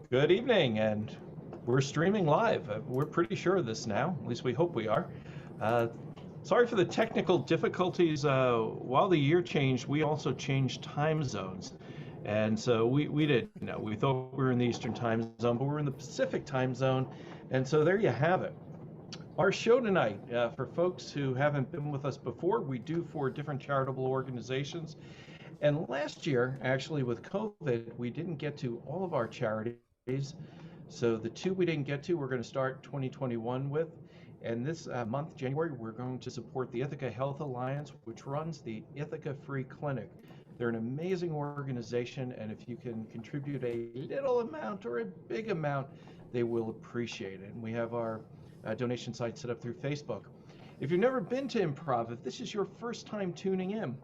Good evening, and we're streaming live. We're pretty sure of this now, at least we hope we are. Sorry for the technical difficulties. While the year changed, we also changed time zones. And so we didn't know. We thought we were in the Eastern time zone, but we're in the Pacific time zone. And so there you have it. Our show tonight, for folks who haven't been with us before, we do for different charitable organizations. And last year, actually, with COVID, we didn't get to all of our charities. So the two we didn't get to, we're going to start 2021 with. And this month, January, we're going to support the Ithaca Health Alliance, which runs the Ithaca Free Clinic. They're an amazing organization, and if you can contribute a little amount or a big amount, they will appreciate it. And we have our donation site set up through Facebook. If you've never been to Improv, if this is your first time tuning in,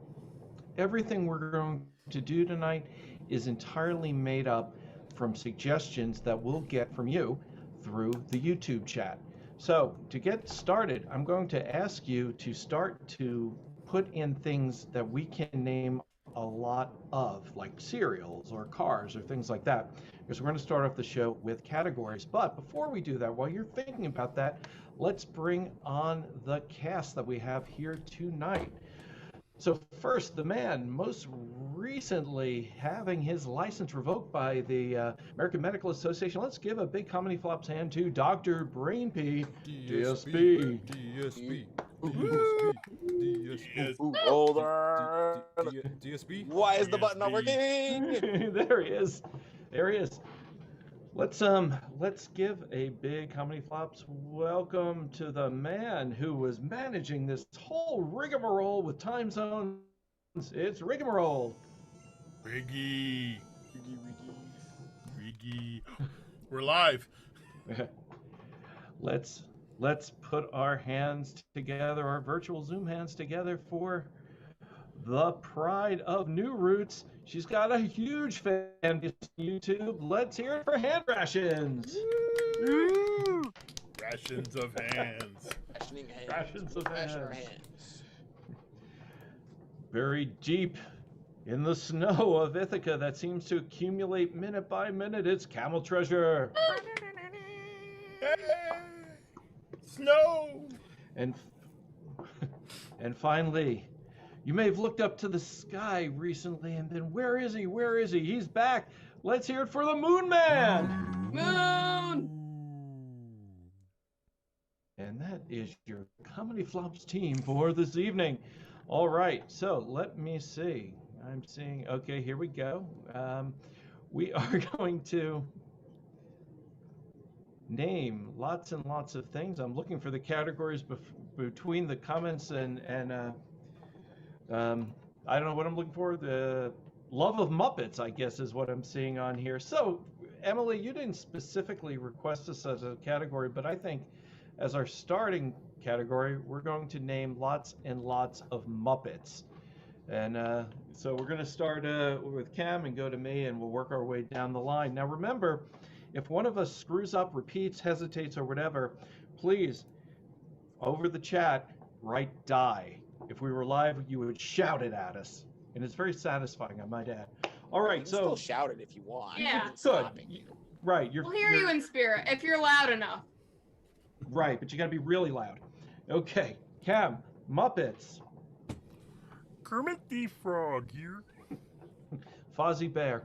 everything we're going to do tonight is entirely made up from suggestions that we'll get from you through the YouTube chat. So to get started, I'm going to ask you to start to put in things that we can name a lot of, like cereals or cars or things like that, because we're going to start off the show with categories. But before we do that, while you're thinking about that, let's bring on the cast that we have here tonight. So first, the man most recently having his license revoked by the American Medical Association. Let's give a big Comedy Flops hand to Dr. Brainpee, DSP. DSP. Hold on. DSP. Why is the button not working? There he is. There he is. Let's give a big Comedy Flops welcome to the man who was managing this whole rigmarole with time zones. It's Rigamarole. Riggy. We're live. Let's put our hands together, our virtual Zoom hands together for the pride of New Roots. She's got a huge fan base on YouTube. Let's hear it for Hand Rations. Woo! Rations of hands. Rationing hands. Rations of Ration our hands. hands. Very deep in the snow of Ithaca that seems to accumulate minute by minute, it's Camel Treasure. Hey! Snow! And finally, you may have looked up to the sky recently and been, where is he? Where is he? He's back. Let's hear it for the Moonman. Moon! And that is your Comedy Flops team for this evening. All right, so let me see. I'm seeing, okay, here we go. We are going to name lots and lots of things. I'm looking for the categories between the comments and I don't know what I'm looking for. The love of Muppets, I guess, is what I'm seeing on here. So, Emily, you didn't specifically request this as a category, but I think as our starting category, we're going to name lots and lots of Muppets. And so we're going to start with Cam and go to me, and we'll work our way down the line. Now, remember, if one of us screws up, repeats, hesitates, or whatever, please, over the chat, write die. If we were live, you would shout it at us, and it's very satisfying, I might add. All right, You can so still shout it if you want. Yeah. good. Right, We'll hear you in spirit if you're loud enough. right, but you got to be really loud. Okay, Cam, Muppets, Kermit the Frog here. Fozzie Bear,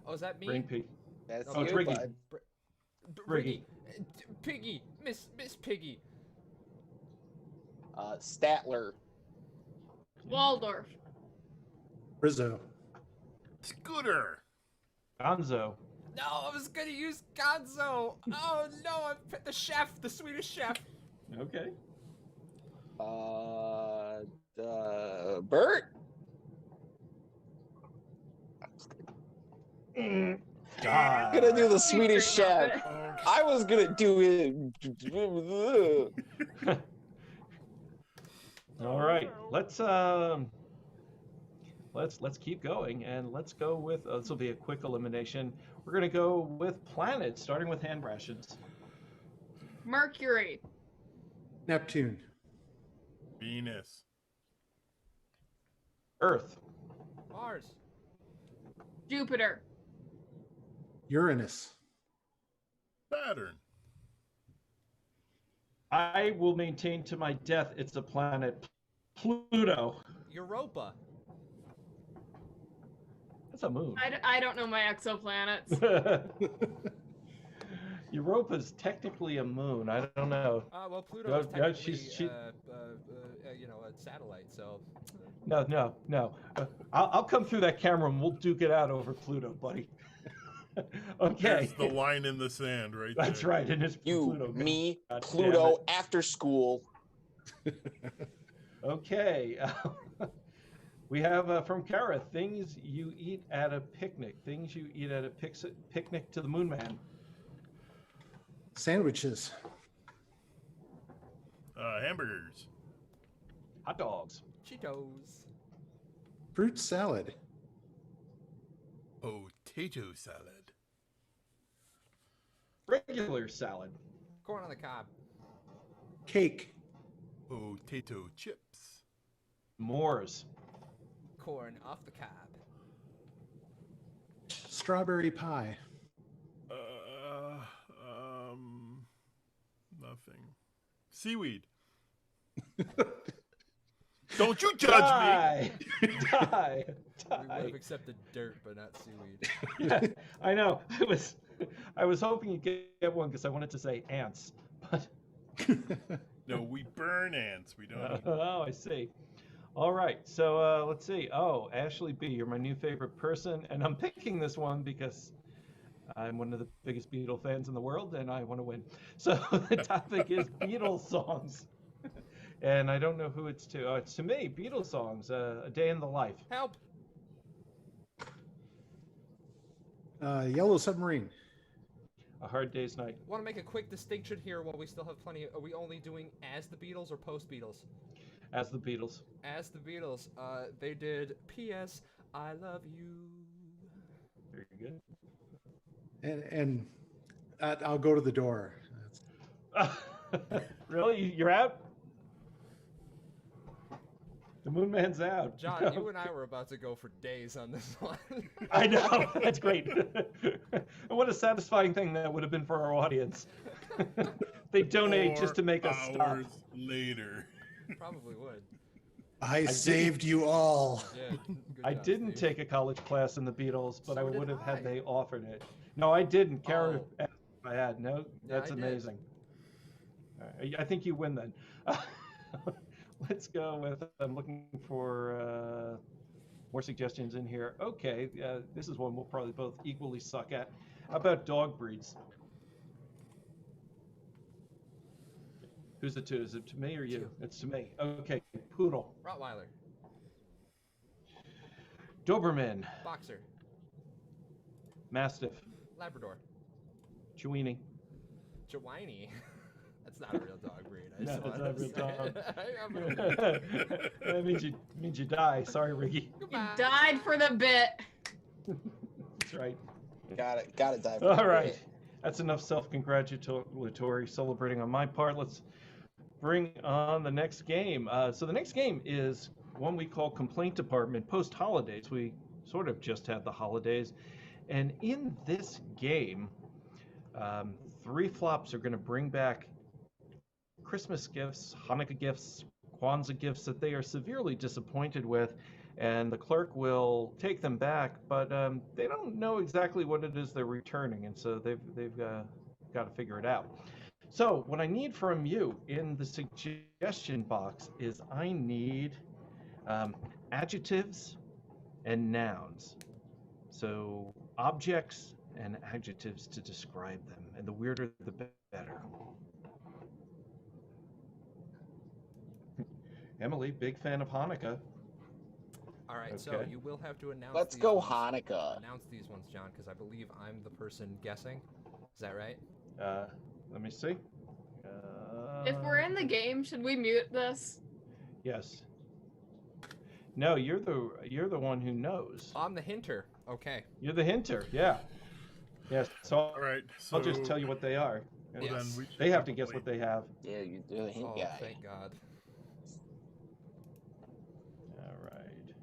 Oh, is that me? Brainpee. That's Oh, you, Triggy. bud. Riggy. Piggy. Miss Piggy. Statler. Waldorf. Rizzo. Scooter. Gonzo, No, I was gonna use Gonzo. Oh no, I put the chef, the Swedish chef. okay. Bert. God. Gonna do the Swedish chef. I was gonna do it. All right, let's keep going, and let's go with this will be a quick elimination. We're gonna go with planets, starting with Hand Rations. Mercury. Neptune. Venus. Earth, Mars. Jupiter. Uranus. Saturn. I will maintain to my death it's a planet. Pluto. Europa. That's a moon. I don't know my exoplanets. Europa's technically a moon. I don't know. Well, Pluto No, is no, technically, she- you know, a satellite, so. No. I'll come through that camera and we'll duke it out over Pluto, buddy. Okay. There's the line in the sand right there. That's right. And it's You, Pluto. me, God damn Pluto, it. after school. Okay. We have from Kara, things you eat at a picnic. Things you eat at a picnic to the Moonman. Sandwiches. Hamburgers. Hot dogs. Cheetos. Fruit salad. Potato salad. Regular salad. Corn on the cob. Cake. Potato chips. S'mores. Corn off the cob. Strawberry pie. Nothing. Seaweed. Don't you judge Die! Die! We would Die! have accepted dirt, but not seaweed. Yeah, I know. I was hoping you'd get one because I wanted to say ants, but me. No, we burn ants. We don't. oh, I see. All right, so let's see. Oh, Ashley B, you're my new favorite person, and I'm picking this one because I'm one of the biggest Beatles fans in the world, and I want to win. So the topic is Beatles songs, and I don't know who it's to. Oh, it's to me. Beatles songs, A Day in the Life. Help! Yellow Submarine. A Hard Day's Night. Want to make a quick distinction here while we still have plenty. Are we only doing as the Beatles or post Beatles? As the Beatles. As the Beatles. They did P.S. I Love You. Very good. And I'll go to the door. Really? You're out? The Moonman's out. John, No. you and I were about to go for days on this one. I know. That's great. And what a satisfying thing that would have been for our audience. They donate just to make us stop. Hours later. Probably would. I saved you all. Yeah. Good I job, didn't Steve. take a college class in the Beatles, but So I did would have I. had they offered it. No, I didn't. Kara Oh. asked if I had. No, Yeah, that's I did. amazing. All right, I think you win then. Let's go with, I'm looking for more suggestions in here. Okay, this is one we'll probably both equally suck at. How about dog breeds? Who's it to? Is it to me or you? You. It's to me. Okay, Poodle. Rottweiler. Doberman. Boxer. Mastiff. Labrador. Chiweenie. Jawini. That's not a real dog breed. I No, just that's wanted not a to real say dog. it. That means you die. Sorry, Riggy. You died for the bit. That's right. Got it, dive. All right. That's enough self-congratulatory celebrating on my part. Let's bring on the next game. So the next game is one we call Complaint Department post-holidays. We sort of just had the holidays. And in this game, 3 flops are going to bring back Christmas gifts, Hanukkah gifts, Kwanzaa gifts that they are severely disappointed with, and the clerk will take them back, but they don't know exactly what it is they're returning, and so they've got to figure it out. So what I need from you in the suggestion box is I need adjectives and nouns. So objects and adjectives to describe them, and the weirder the better. Emily, big fan of Hanukkah. All right, so Okay. you will have to announce. Let's these go ones. Hanukkah. Announce these ones, John, because I believe I'm the person guessing. Is that right? Let me see. If we're in the game, should we mute this? Yes. No, you're the one who knows. I'm the hinter. Okay. You're the hinter. Yeah. Yes. So All right. So I'll just tell you what they are. well, Yes. then we should They have to guess probably- what they have. Yeah, you're the hint Oh, guy. thank God. All right.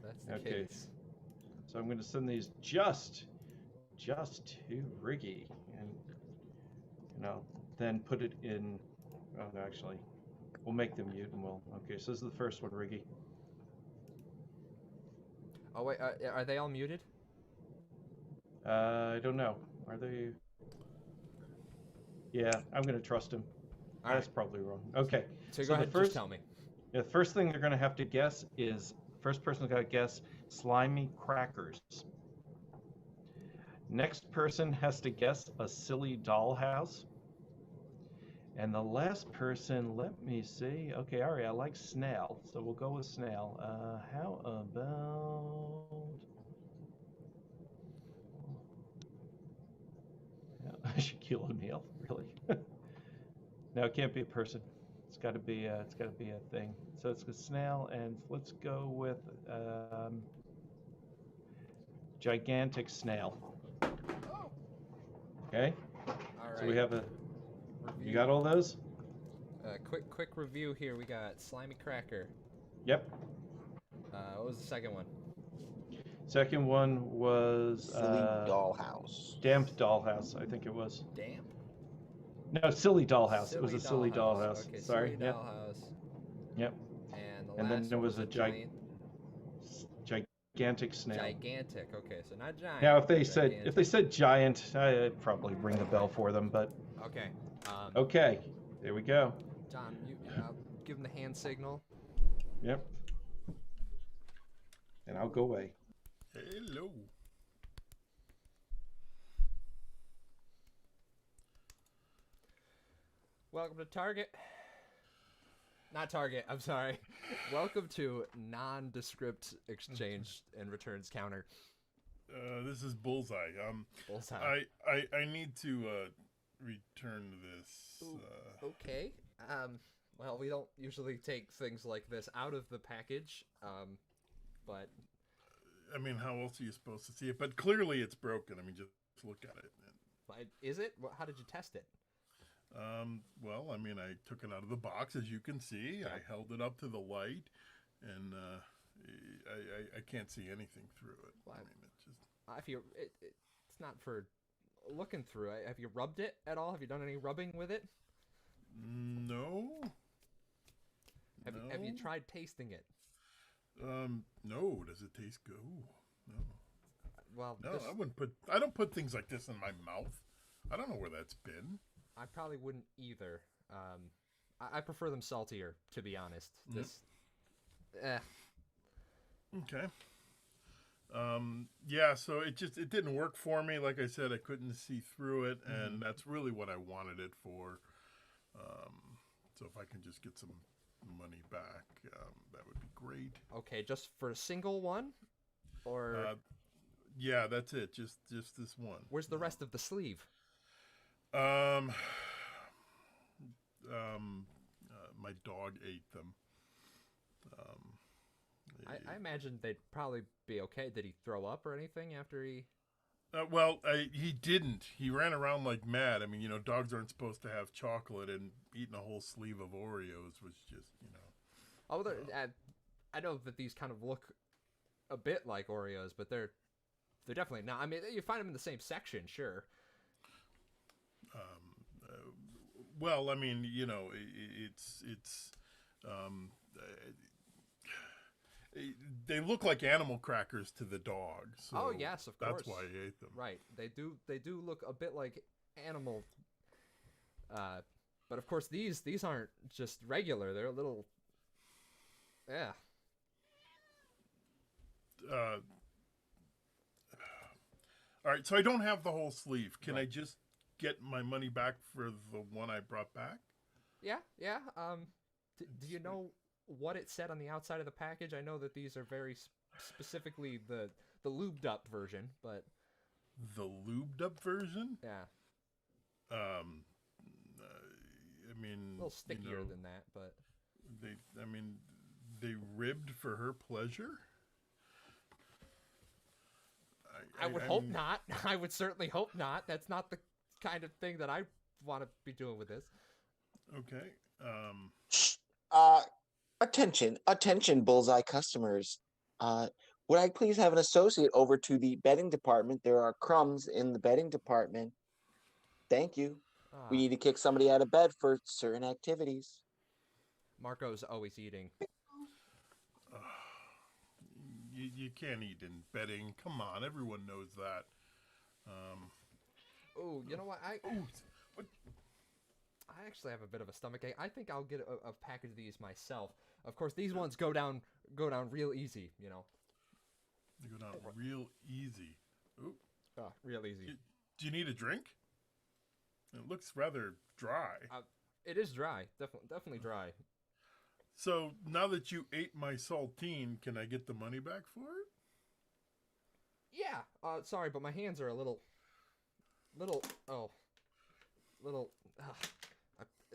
That's the Okay. case. So I'm going to send these just to Riggy, and then put it in. Oh no, actually, we'll make them mute, and we'll. Okay, so this is the first one, Riggy. Oh wait, are they all muted? I don't know. Are they? Yeah, I'm going to trust him. That's probably wrong. Okay. So go ahead, just tell me. The first thing they're going to have to guess is, first person's got to guess slimy crackers. Next person has to guess a silly dollhouse. And the last person, let me see. Okay, Ari, I like snail, so we'll go with snail. How about... Shaquille O'Neal, really? No, it can't be a person. It's got to be a thing. So it's a snail, and let's go with gigantic snail. Okay. All right. So we have a. Review. You got all those? Quick review here. We got slimy cracker. Yep. What was the second one? Second one was Silly dollhouse. damp dollhouse. I think it was. Damp. No, silly dollhouse. Silly it was a silly dollhouse. Okay, Sorry. silly Yep. dollhouse. Yep. And the And then last there one was a gigantic snail. Gigantic. Okay, so not giant. Now, if they gigantic. said giant, I'd probably ring the bell for them. But Okay. okay, there we go. John, you give him the hand signal. Yep. And I'll go away. Hello. Welcome to Target. Not Target, I'm sorry. Welcome to nondescript exchange and returns counter. This is Bullseye. Bullseye. I need to return this. Okay. Well, we don't usually take things like this out of the package, but... I mean, how else are you supposed to see it? But clearly it's broken. I mean, just look at it. Is it? How did you test it? Well, I mean, I took it out of the box, as you can see. Okay. I held it up to the light, and I can't see anything through it. Well, I mean, it's just... It's not for looking through it. Have you rubbed it at all? Have you done any rubbing with it? No. Have you tried tasting it? No. Does it taste good? Ooh, no. Well, No, I don't put things like this in my mouth. I don't know where that's been. I probably wouldn't either. I prefer them saltier, to be honest. Okay. Yeah, so it didn't work for me. Like I said, I couldn't see through it, and that's really what I wanted it for. So if I can just get some money back, that would be great. Okay, just for a single one? Or... yeah, that's it. Just this one. Where's the rest of the sleeve? My dog ate them. I imagine they'd probably be okay. Did he throw up or anything after he... Well, he didn't. He ran around like mad. I mean, dogs aren't supposed to have chocolate, and eating a whole sleeve of Oreos was just, Oh, I know that these kind of look a bit like Oreos, but they're definitely not. I mean, you find them in the same section, sure. Well, I mean, they look like animal crackers to the dog. So oh yes, of course. That's why he ate them. Right. They do look a bit like animal. But of course these aren't just regular. They're a little. Yeah. All right, so I don't have the whole sleeve. Can I just get my money back for the one I brought back? Yeah. Do you know what it said on the outside of the package? I know that these are very specifically the lubed up version, but the lubed up version? Yeah. I mean, a little stickier than that, but they ribbed for her pleasure. I would hope not. I would certainly hope not. That's not the kind of thing that I want to be doing with this. Okay. Attention, Bullseye customers. Would I please have an associate over to the bedding department? There are crumbs in the bedding department. Thank you. We need to kick somebody out of bed for certain activities. Marco's always eating. You can't eat in bedding. Come on, everyone knows that. Oh, you know what? What? I actually have a bit of a stomachache. I think I'll get a package of these myself. Of course, these ones go down real easy, you know. They go down real easy. Ooh. Real easy. Do you need a drink? It looks rather dry. It is dry. Definitely dry. So now that you ate my saltine, can I get the money back for it? Yeah. Sorry, but my hands are a little.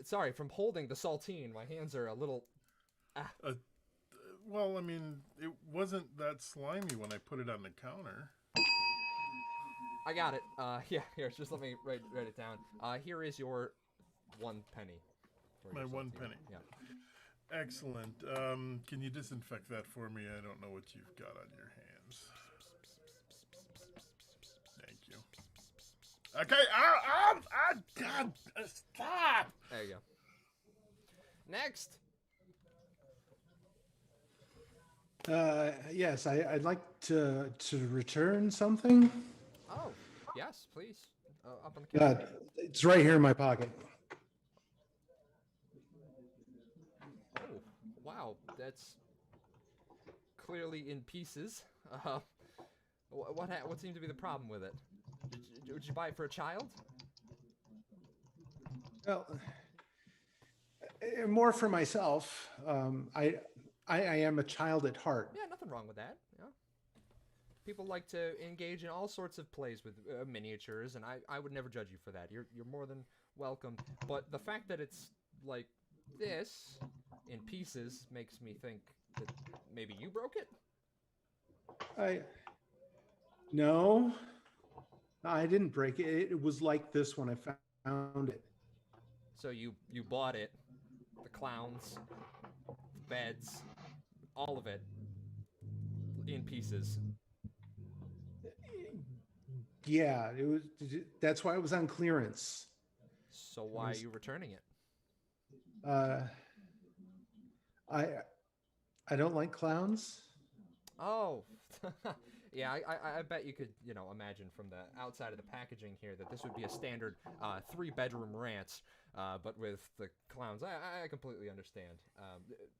Sorry, from holding the saltine, my hands are a little. Well, I mean, it wasn't that slimy when I put it on the counter. I got it. Yeah, here, just let me write it down. Here is your 1 penny. My 1 penny. Yeah. Excellent. Can you disinfect that for me? I don't know what you've got on your hands. Thank you. Okay. God, stop. There you go. Next. Yes, I'd like to return something. Oh, yes, please. Up on the counter. It's right here in my pocket. Oh, wow, that's clearly in pieces. What seemed to be the problem with it? Would you buy it for a child? Well, more for myself. I am a child at heart. Yeah, nothing wrong with that. Yeah. People like to engage in all sorts of plays with miniatures, and I would never judge you for that. You're more than welcome. But the fact that it's like this in pieces makes me think that maybe you broke it. No, I didn't break it. It was like this when I found it. So you bought it, the clowns, the beds, all of it in pieces. Yeah, it was. That's why it was on clearance. So why are you returning it? I don't like clowns. Oh, yeah. I bet you could, imagine from the outside of the packaging here that this would be a standard 3-bedroom ranch, but with the clowns. I completely understand.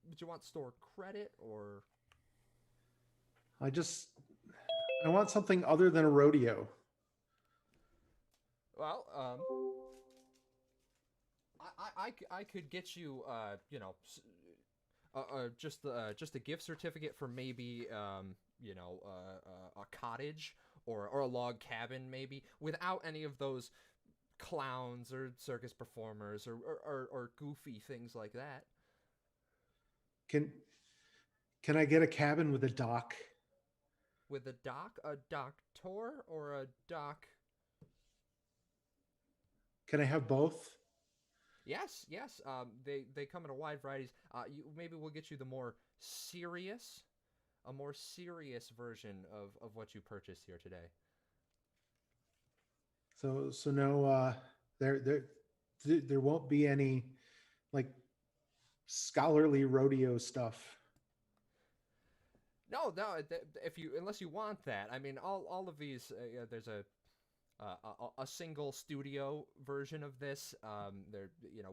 Would you want store credit or? I want something other than a rodeo. Well, I could get you, just a gift certificate for maybe, a cottage or a log cabin maybe, without any of those clowns or circus performers or goofy things like that. Can I get a cabin with a dock? With a dock? A doctor or a dock? Can I have both? Yes. They come in a wide variety. Maybe we'll get you a more serious version of what you purchased here today. So no, there won't be any like scholarly rodeo stuff. No. Unless you want that. I mean, all of these. There's a single studio version of this.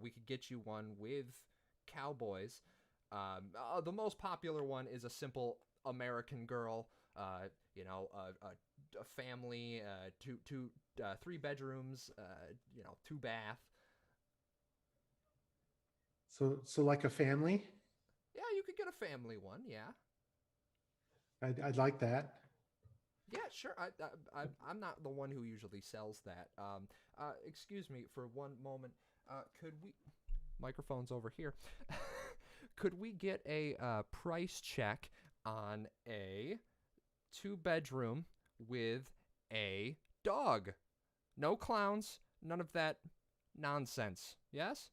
We could get you one with cowboys. The most popular one is a simple American Girl. A family, 3 bedrooms, 2 bath. So like a family? Yeah, you could get a family one. Yeah. I'd like that. Yeah, sure. I'm not the one who usually sells that. Excuse me for one moment. Could we? Microphone's over here. Could we get a price check on a 2-bedroom with a dog? No clowns. None of that nonsense. Yes.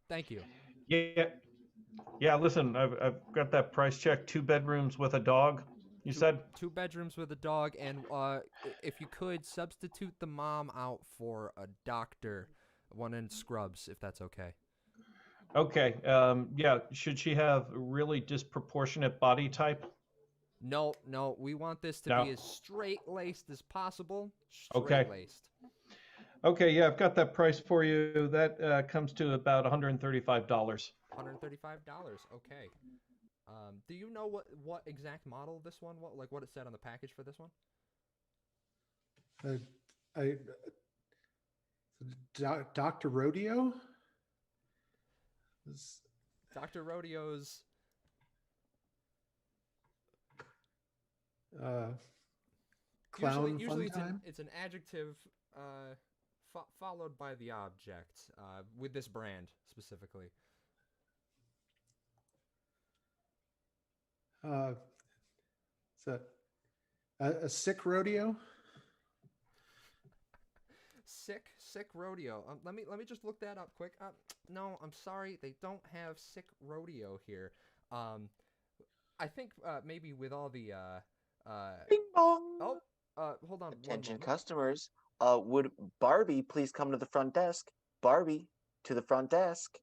Thank you. Yeah. Yeah, listen, I've got that price check. 2 bedrooms with a dog. You said? 2 bedrooms with a dog, and if you could substitute the mom out for a doctor, one in scrubs, if that's okay. Okay. Yeah. Should she have really disproportionate body type? No, we want this to No. be as straight-laced as possible. Okay. Straight-laced. Okay. Yeah, I've got that price for you. That comes to about $135. $135. Okay. Do you know what exact model this one? What it said on the package for this one? Dr. Rodeo? Dr. Rodeo's. Clown usually fun time? it's an adjective followed by the object with this brand specifically. It's a sick rodeo? Sick rodeo. Let me just look that up quick. No, I'm sorry, they don't have sick rodeo here. I think maybe with all the Bing bong. hold on. Attention customers. Would Barbie please come to the front desk? Barbie, to the front desk.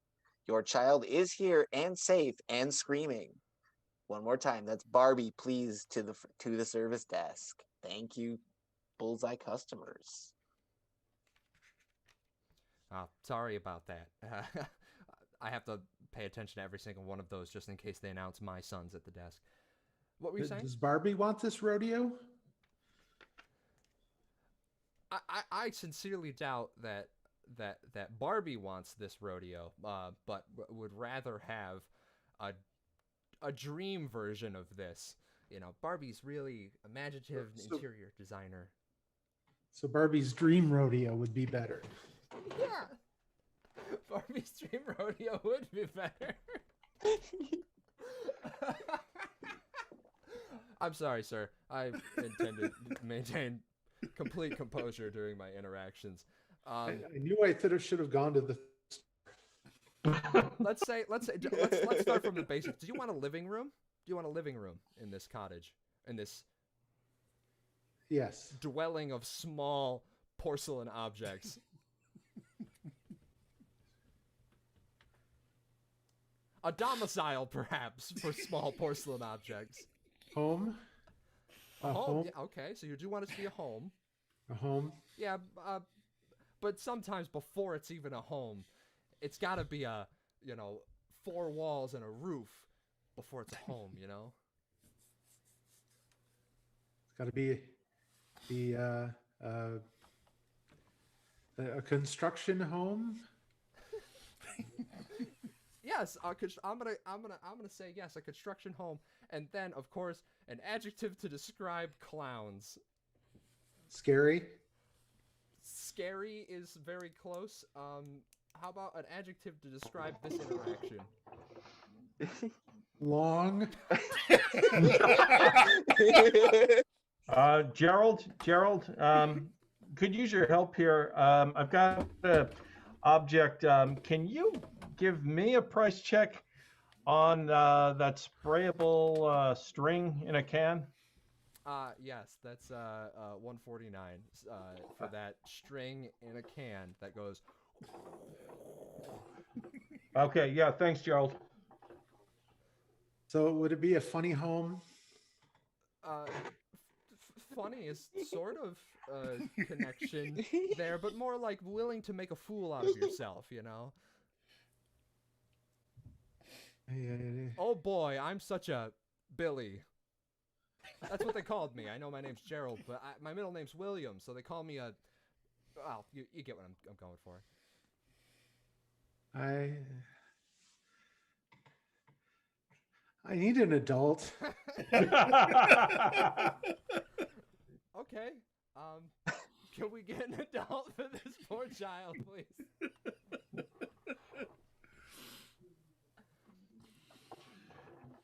Your child is here and safe and screaming. One more time. That's Barbie, please, to the service desk. Thank you, Bullseye customers. Sorry about that. I have to pay attention to every single one of those just in case they announce my son's at the desk. What were you saying? Does Barbie want this rodeo? I sincerely doubt that Barbie wants this rodeo, but would rather have a dream version of this. You know, Barbie's really imaginative interior designer. So Barbie's dream rodeo would be better. Yeah. Barbie's dream rodeo would be better. I'm sorry, sir. I intended to maintain complete composure during my interactions. I knew I should have gone to the. Let's start from the basics. Do you want a living room? Do you want a living room in this cottage? In this Yes. dwelling of small porcelain objects? A domicile, perhaps, for small porcelain objects. Home. A home. Yeah, okay, so you do want it to be a home. A home. Yeah, but sometimes before it's even a home, it's got to be 4 walls and a roof before it's a home, you know? It's got to be a construction home. Yes, I'm gonna say yes, a construction home, and then of course an adjective to describe clowns. Scary. Scary is very close. How about an adjective to describe this interaction? Long. Gerald, could use your help here. I've got an object. Can you give me a price check on that sprayable string in a can? Yes, that's $149 for that string in a can that goes. Okay, yeah, thanks, Gerald. So would it be a funny home? Funny is sort of a connection there, but more like willing to make a fool out of yourself, you know? Oh boy, I'm such a Billy. That's what they called me. I know my name's Gerald, but my middle name's William, so they call me a... Well, you get what I'm going for. I need an adult. Okay. Can we get an adult for this poor child, please?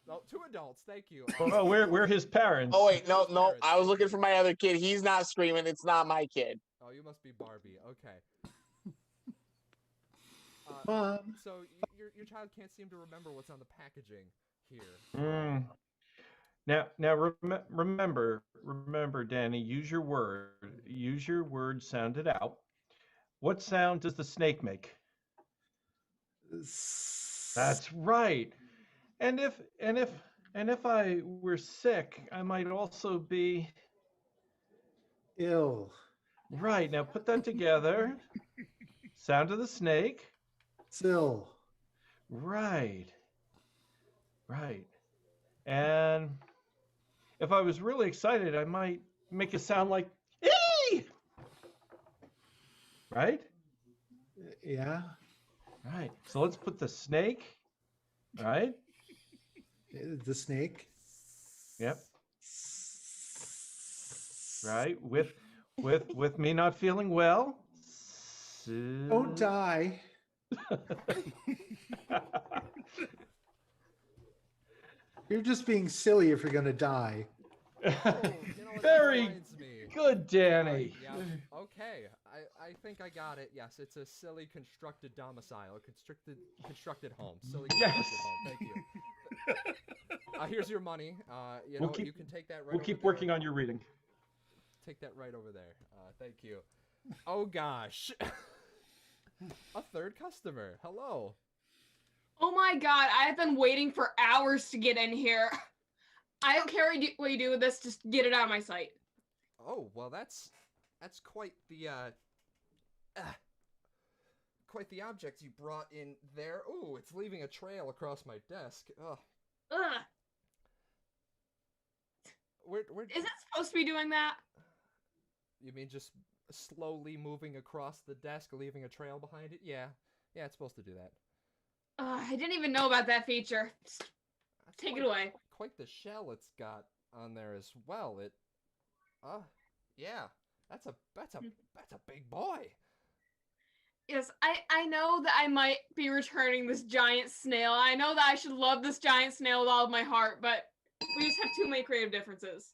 No, 2 adults. Thank you. Oh, we're his parents. Oh wait, no. I was looking for my other kid. He's not screaming. It's not my kid. Oh, you must be Barbie. Okay. Mom. So your child can't seem to remember what's on the packaging here. Now, remember, Danny. Use your word. Sound it out. What sound does the snake make? That's right. And if I were sick, I might also be Ill. right. Now put that together. Sound of the snake. Still. Right. And if I was really excited, I might make a sound like ee. Right? Yeah. Right. So let's put the snake. Right? The snake. Yep. Right. With me not feeling well. Don't die. You're just being silly if you're gonna die. Oh, you know what that Very reminds me? good, Danny. Yeah. Okay. I think I got it. Yes, it's a silly constructed domicile, a constructed home. Silly constructed home. Thank you. Here's your money. You know, you can take that right. We'll keep working on your reading. Take that right over there. Thank you. Oh gosh. A third customer. Hello. Oh my god, I have been waiting for hours to get in here. I don't care what you do with this, just get it out of my sight. Oh, well that's quite the object you brought in there. Ooh, it's leaving a trail across my desk. Ugh. Ugh. Where Is it supposed to be doing that? You mean just slowly moving across the desk, leaving a trail behind it? Yeah, it's supposed to do that. I didn't even know about that feature. Take it away. Quite the shell it's got on there as well. Yeah, that's a big boy. Yes, I know that I might be returning this giant snail. I know that I should love this giant snail with all of my heart, but we just have too many creative differences.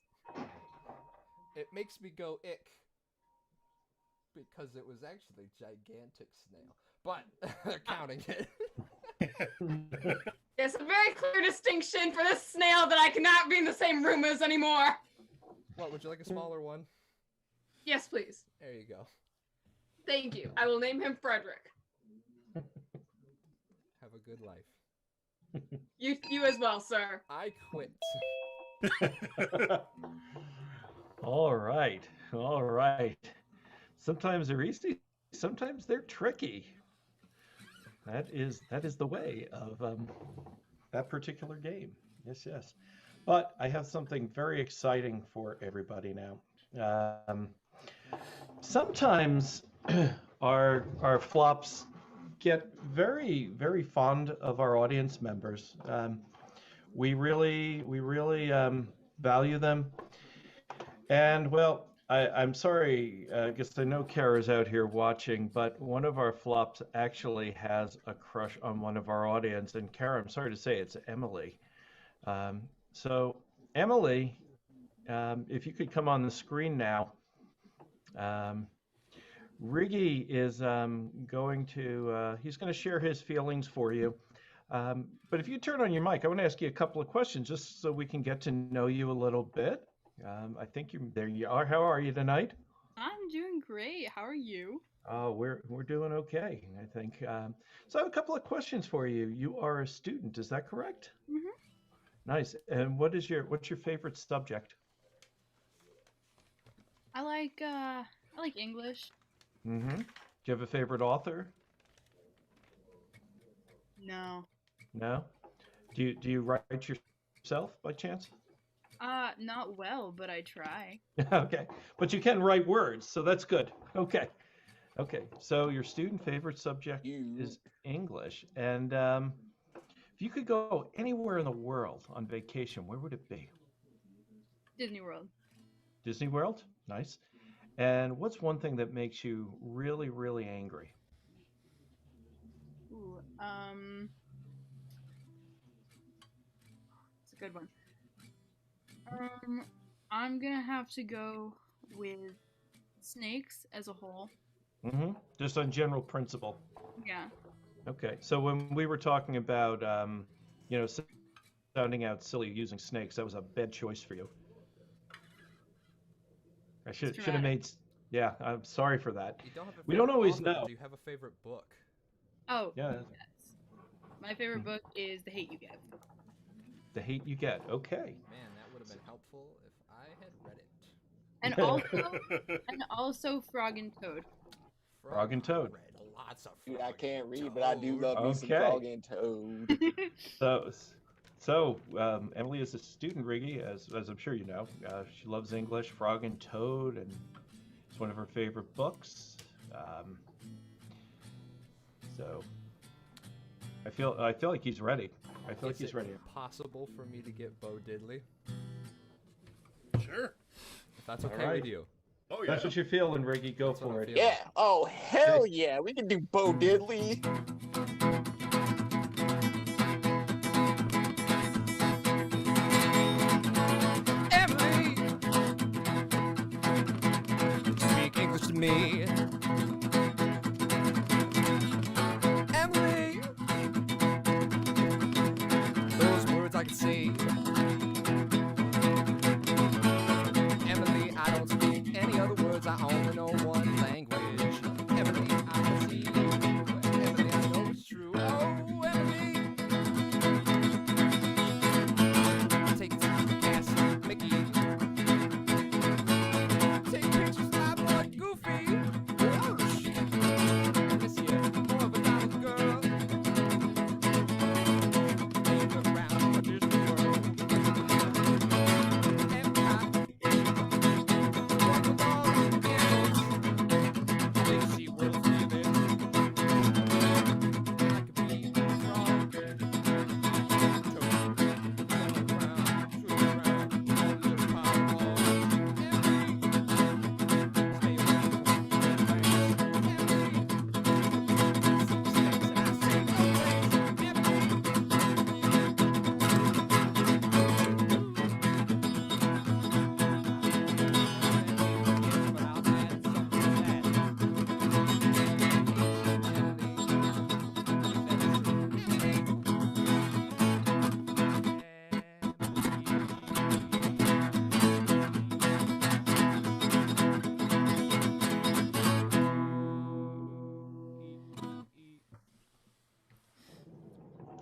It makes me go ick. Because it was actually a gigantic snail. But they're counting it. There's a very clear distinction for this snail that I cannot be in the same room as anymore. What, would you like a smaller one? Yes, please. There you go. Thank you. I will name him Frederick. Have a good life. You as well, sir. I quit. All right. Sometimes they're easy, sometimes they're tricky. That is the way of that particular game. Yes. But I have something very exciting for everybody now. Sometimes our flops get very, very fond of our audience members. We really value them. And well, I'm sorry, because I know Kara's out here watching, but one of our flops actually has a crush on one of our audience. And Kara, I'm sorry to say, it's Emily. So Emily, if you could come on the screen now. Riggy is going to, he's going to share his feelings for you. But if you turn on your mic, I want to ask you a couple of questions just so we can get to know you a little bit. I think there you are. How are you tonight? I'm doing great. How are you? Oh, we're doing okay, I think. So I have a couple of questions for you. You are a student, is that correct? Mm-hmm. Nice. And what's your favorite subject? I like English. Mm-hmm. Do you have a favorite author? No. No? Do you write yourself by chance? Not well, but I try. Okay, but you can write words, so that's good. Okay. So your student favorite subject is English, and if you could go anywhere in the world on vacation, where would it be? Disney World. Disney World? Nice. And what's one thing that makes you really, really angry? Ooh, it's a good one. I'm gonna have to go with snakes as a whole. Mm-hmm. Just on general principle. Yeah. Okay. So when we were talking about, you know, sounding out silly using snakes, that was a bad choice for you. I should have dramatic. made. Yeah, I'm sorry for that. You don't have a We favorite don't always author, know. but do you have a favorite book? Oh, Yeah, yes. My favorite book is The Hate You Get. the hate you get. Okay. Man, that would have been helpful if I had read it. And also Frog and Toad. Frog and Toad. I read lots of Yeah, I Frog can't and read, but I do Toad. love me some Okay. Frog and Toad. So Emily is a student, Riggy, as I'm sure you know. She loves English, Frog and Toad, and it's one of her favorite books. So I feel like he's ready. I feel like he's ready. Possible for me to get Bo Diddley, Sure. if that's okay right. with you. Oh yeah. That's what you're feeling, Riggy. Go That's what for I'm it. feeling. Yeah. Oh, hell yeah. We can do Bo Diddley. Emily, speak English to me. Emily, those words I can see. Emily, I don't speak any other words. I only know one language. Emily, I can see you. Emily, I know it's true. Oh, Emily. Take gas, Mickey. Take pictures, fly boy, Goofy. Whoosh. Miss you, more of a Donald girl. Take her around a Disney World. Epcot. Walk with all the animals. Big Sea World feeling. I could be a frog.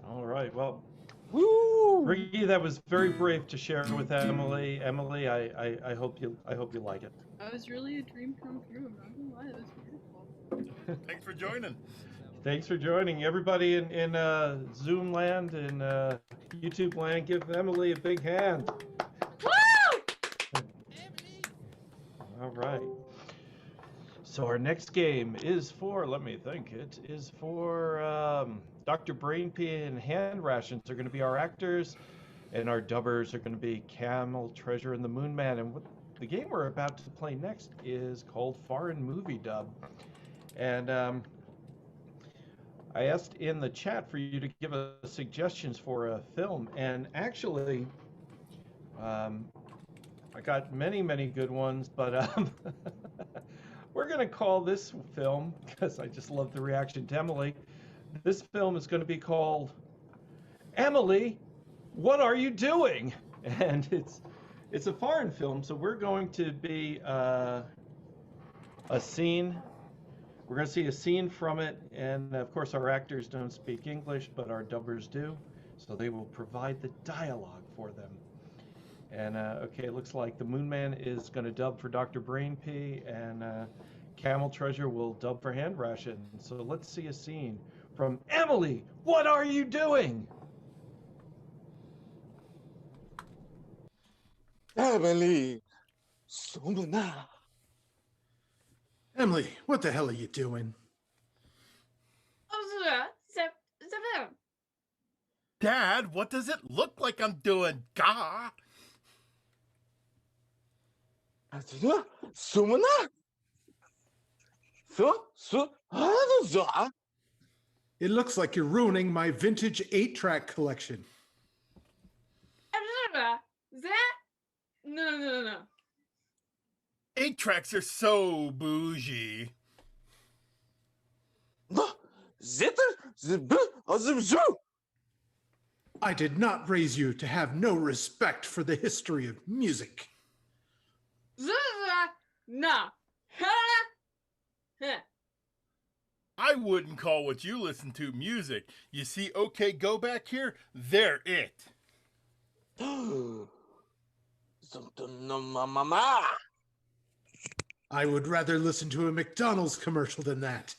All right. Well, Woo! Riggy, that was very brave to share with Emily. Emily, I hope you like it. That was really a dream come true. I'm not gonna lie, that was beautiful. Thanks for joining. Thanks for joining, everybody in Zoom land and YouTube land. Give Emily a big hand. Woo! All right. So our next game is for, let me think, it is for Dr. Brainpee and Hand Rations are going to be our actors, and our dubbers are going to be Camel, Treasure, and the Moonman. And what the game we're about to play next is called Foreign Movie Dub. And I asked in the chat for you to give us suggestions for a film, and actually, I got many good ones, but we're going to call this film, because I just love the reaction to Emily, this film is going to be called Emily, What Are You Doing? And it's a foreign film, so we're going to be a scene. We're going to see a scene from it, and of course our actors don't speak English, but our dubbers do, so they will provide the dialogue for them. And okay, it looks like the Moonman is going to dub for Dr. Brainpee, and Camel Treasure will dub for Hand Ration. So let's see a scene from Emily, What Are You Doing? Emily. Sumana. Emily, what the hell are you doing? Dad, what does it look like I'm doing? Gah! Sumana. It looks like you're ruining my vintage 8-track collection. No. 8 tracks are so bougie. I did not raise you to have no respect for the history of music. No. I wouldn't call what you listen to music. You see, OK Go back here? They're it. I would rather listen to a McDonald's commercial than that.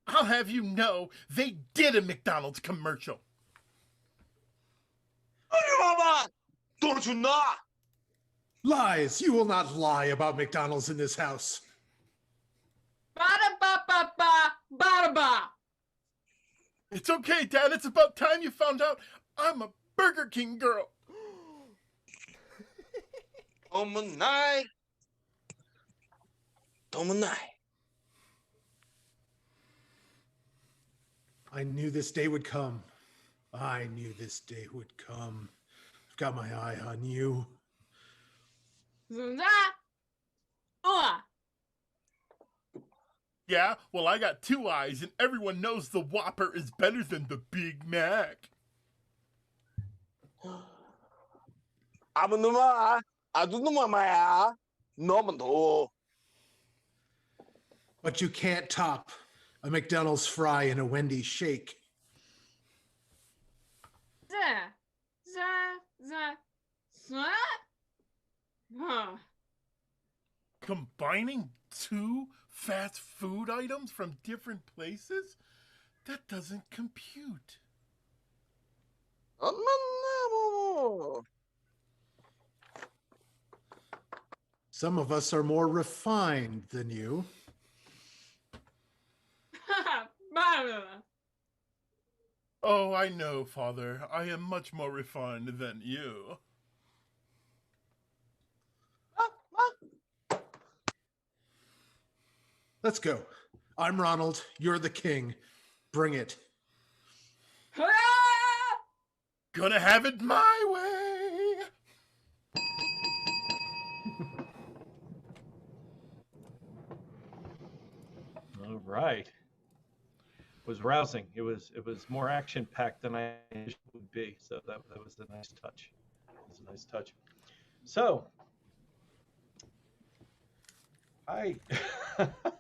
I'll have you know, they did a McDonald's commercial. Don't you know? Lies! You will not lie about McDonald's in this house. Ba-da-ba-ba-ba. It's okay, Dad. It's about time you found out I'm a Burger King girl. Domanai. I knew this day would come. I knew this day would come. I've got my eye on you. Yeah, well, I got 2 eyes, and everyone knows the Whopper is better than the Big Mac. But you can't top a McDonald's fry and a Wendy's shake. Combining 2 fast food items from different places? That doesn't compute. Some of us are more refined than you. Oh, I know, Father. I am much more refined than you. Let's go. I'm Ronald. You're the king. Bring it. Gonna have it my way. All right. It was rousing. It was more action packed than I usually would be. So that was a nice touch. It was a nice touch. So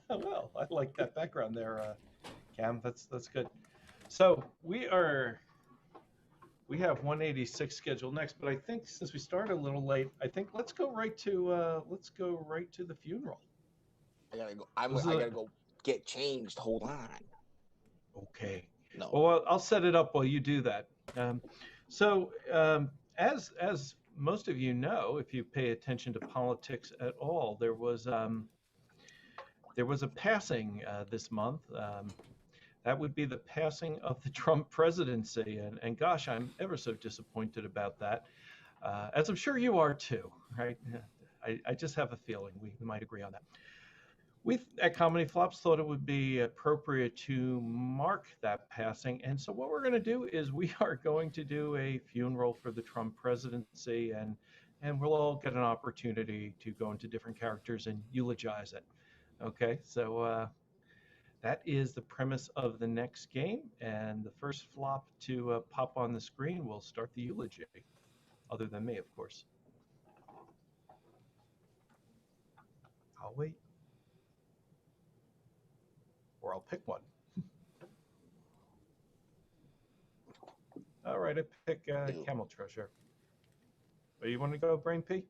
well, I like that background there, Cam. That's good. So we have 186 scheduled next, but I think since we started a little late, I think let's go right to the funeral. I gotta go. I gotta go get changed. Hold on. Okay. No. Well, I'll set it up while you do that. As most of you know, if you pay attention to politics at all, there was a passing this month. That would be the passing of the Trump presidency, and gosh, I'm ever so disappointed about that. As I'm sure you are too, right? I just have a feeling we might agree on that. We at ComedyFLOPS thought it would be appropriate to mark that passing, and so what we're going to do is we are going to do a funeral for the Trump presidency, and we'll all get an opportunity to go into different characters and eulogize it. Okay, so that is the premise of the next game, and the first flop to pop on the screen will start the eulogy, other than me, of course. I'll wait. Or I'll pick one. All right, I pick Camel Treasure. Where you want to go, Brainpee?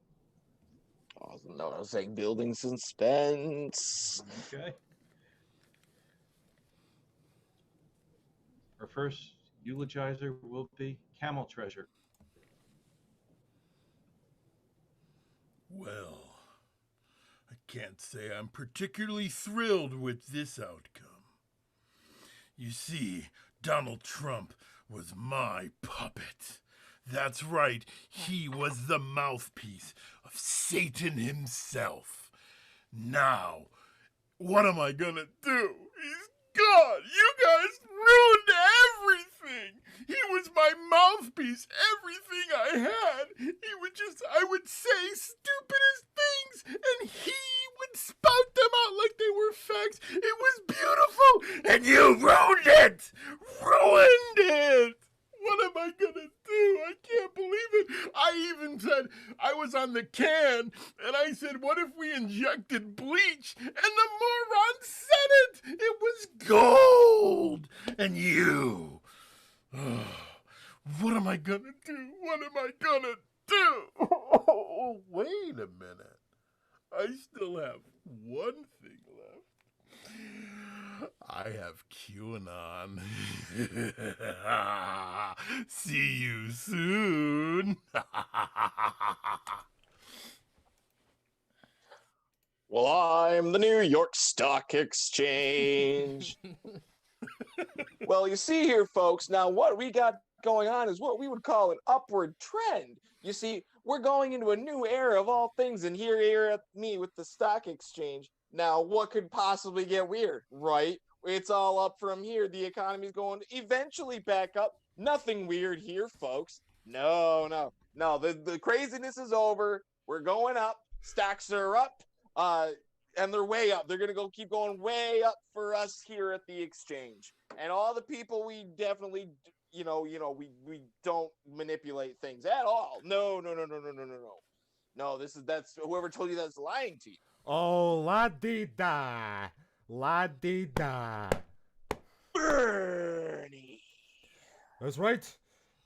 Oh, no, I was saying building suspense. Okay. Our first eulogizer will be Camel Treasure. Well, I can't say I'm particularly thrilled with this outcome. You see, Donald Trump was my puppet. That's right, he was the mouthpiece of Satan himself. Now, what am I gonna do? He's gone! You guys ruined everything! He was my mouthpiece, everything I had. I would say stupidest things, and he would spout them out like they were facts. It was beautiful, and you ruined it! Ruined it! What am I gonna do? I can't believe it. I even said, I was on the can, and I said, what if we injected bleach? And the moron said it! It was gold! And you... what am I gonna do? What am I gonna do? Oh, wait a minute. I still have one thing left. I have QAnon. See you soon. Well, I'm the New York Stock Exchange. Well, you see here, folks, now what we got going on is what we would call an upward trend. You see, we're going into a new era of all things, and here at me with the stock exchange. Now, what could possibly get weird, right? It's all up from here. The economy's going eventually back up. Nothing weird here, folks. No. The craziness is over. We're going up. Stocks are up. And they're way up. They're gonna keep going way up for us here at the exchange. And all the people we definitely, we don't manipulate things at all. No. No, that's whoever told you that's lying to you. Oh, la-dee-da. La-dee-da. Bernie. That's right.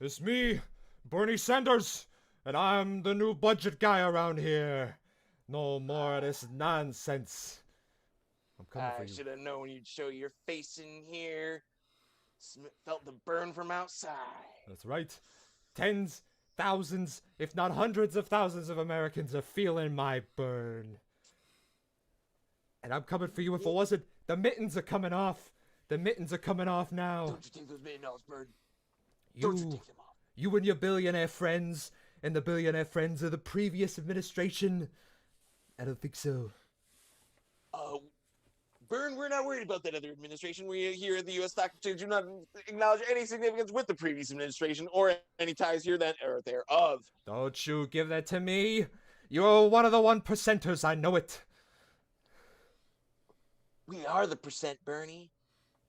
It's me, Bernie Sanders, and I'm the new budget guy around here. No more of this nonsense. I'm coming for I you. should have known you'd show your face in here. Felt the burn from outside. That's right. Tens, thousands, if not hundreds of thousands of Americans are feeling my burn. And I'm coming for you if it wasn't. The mittens are coming off. The mittens are coming off now. Don't you take those mittens off, Bird? Don't you take them off. You and your billionaire friends, and the billionaire friends of the previous administration. I don't think so. Byrne, we're not worried about that other administration. We here at the U.S. Stock Exchange do not acknowledge any significance with the previous administration or any ties here that or thereof. Don't you give that to me. You're one of the 1%ers, I know it. We are the percent, Bernie.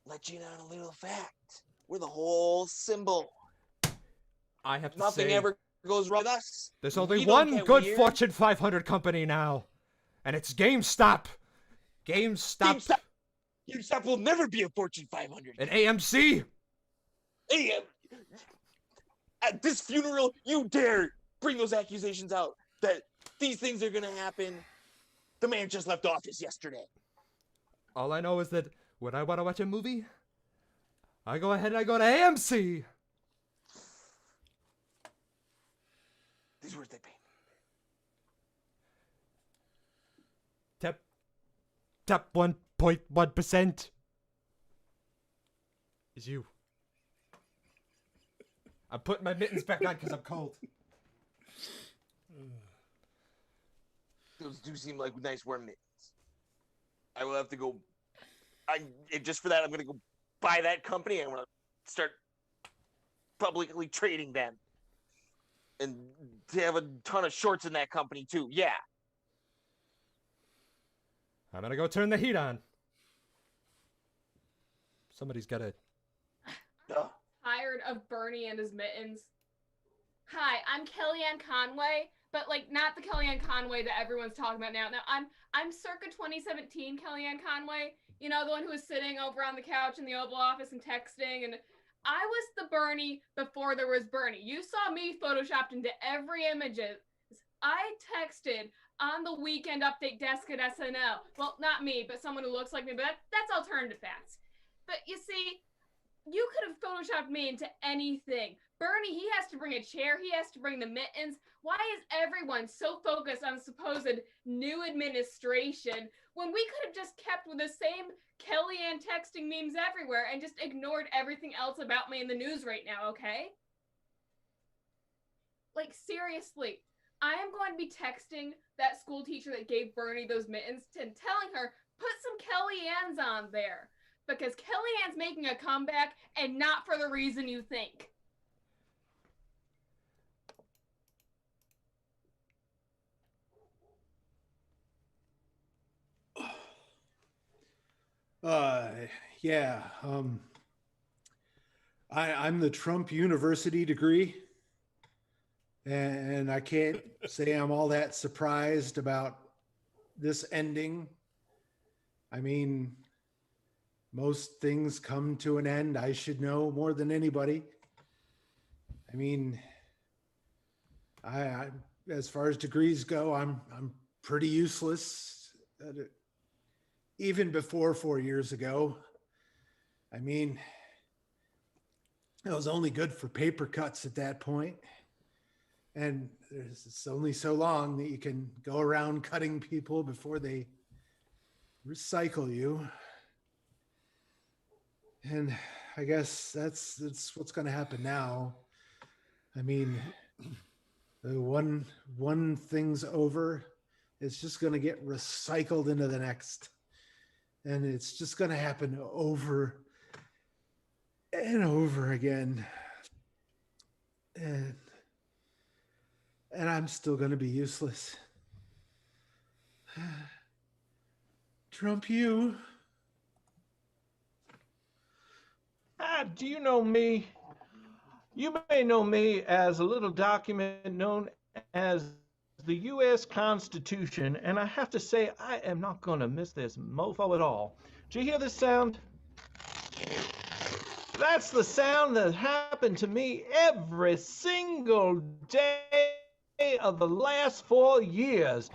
Let you in on a little fact. We're the whole symbol. I have to Nothing say, ever goes wrong with us. there's only We don't one get good weird. Fortune 500 company now, and it's GameStop. GameStop. GameStop will never be a Fortune 500. And AMC. Hey, at this funeral, you dare bring those accusations out that these things are going to happen. The man just left office yesterday. All I know is that when I want to watch a movie, I go ahead and I go to AMC. These words they pay. Top 1.1% is you. I'm putting my mittens back on because I'm cold. Those do seem like nice warm mittens. I will have to go. Just for that, I'm going to go buy that company. I'm going to start publicly trading them. And to have a ton of shorts in that company, too. Yeah. I'm gonna go turn the heat on. Somebody's gotta. Tired of Bernie and his mittens. Hi, I'm Kellyanne Conway, but like not the Kellyanne Conway that everyone's talking about now. Now I'm circa 2017 Kellyanne Conway. You know, the one who was sitting over on the couch in the Oval Office and texting, and I was the Bernie before there was Bernie. You saw me photoshopped into every image. I texted on the Weekend Update desk at SNL. Well, not me, but someone who looks like me, but that's alternative facts. But you see, you could have photoshopped me into anything. Bernie, he has to bring a chair. He has to bring the mittens. Why is everyone so focused on supposed new administration when we could have just kept with the same Kellyanne texting memes everywhere and just ignored everything else about me in the news right now, okay? Like, seriously. I am going to be texting that school teacher that gave Bernie those mittens and telling her, put some Kellyanne's on there. Because Kellyanne's making a comeback and not for the reason you think. Uh, yeah. I'm the Trump University degree, and I can't say I'm all that surprised about this ending. I mean, most things come to an end. I should know more than anybody. I mean, I as far as degrees go, I'm pretty useless. Even before 4 years ago. I mean, it was only good for paper cuts at that point. And it's only so long that you can go around cutting people before they recycle you. And I guess that's what's going to happen now. I mean, the one thing's over, it's just going to get recycled into the next. And it's just going to happen over and over again. And I'm still going to be useless. Trump, you. Do you know me? You may know me as a little document known as the U.S. Constitution, and I have to say, I am not going to miss this mofo at all. Do you hear this sound? That's the sound that happened to me every single day of the last 4 years.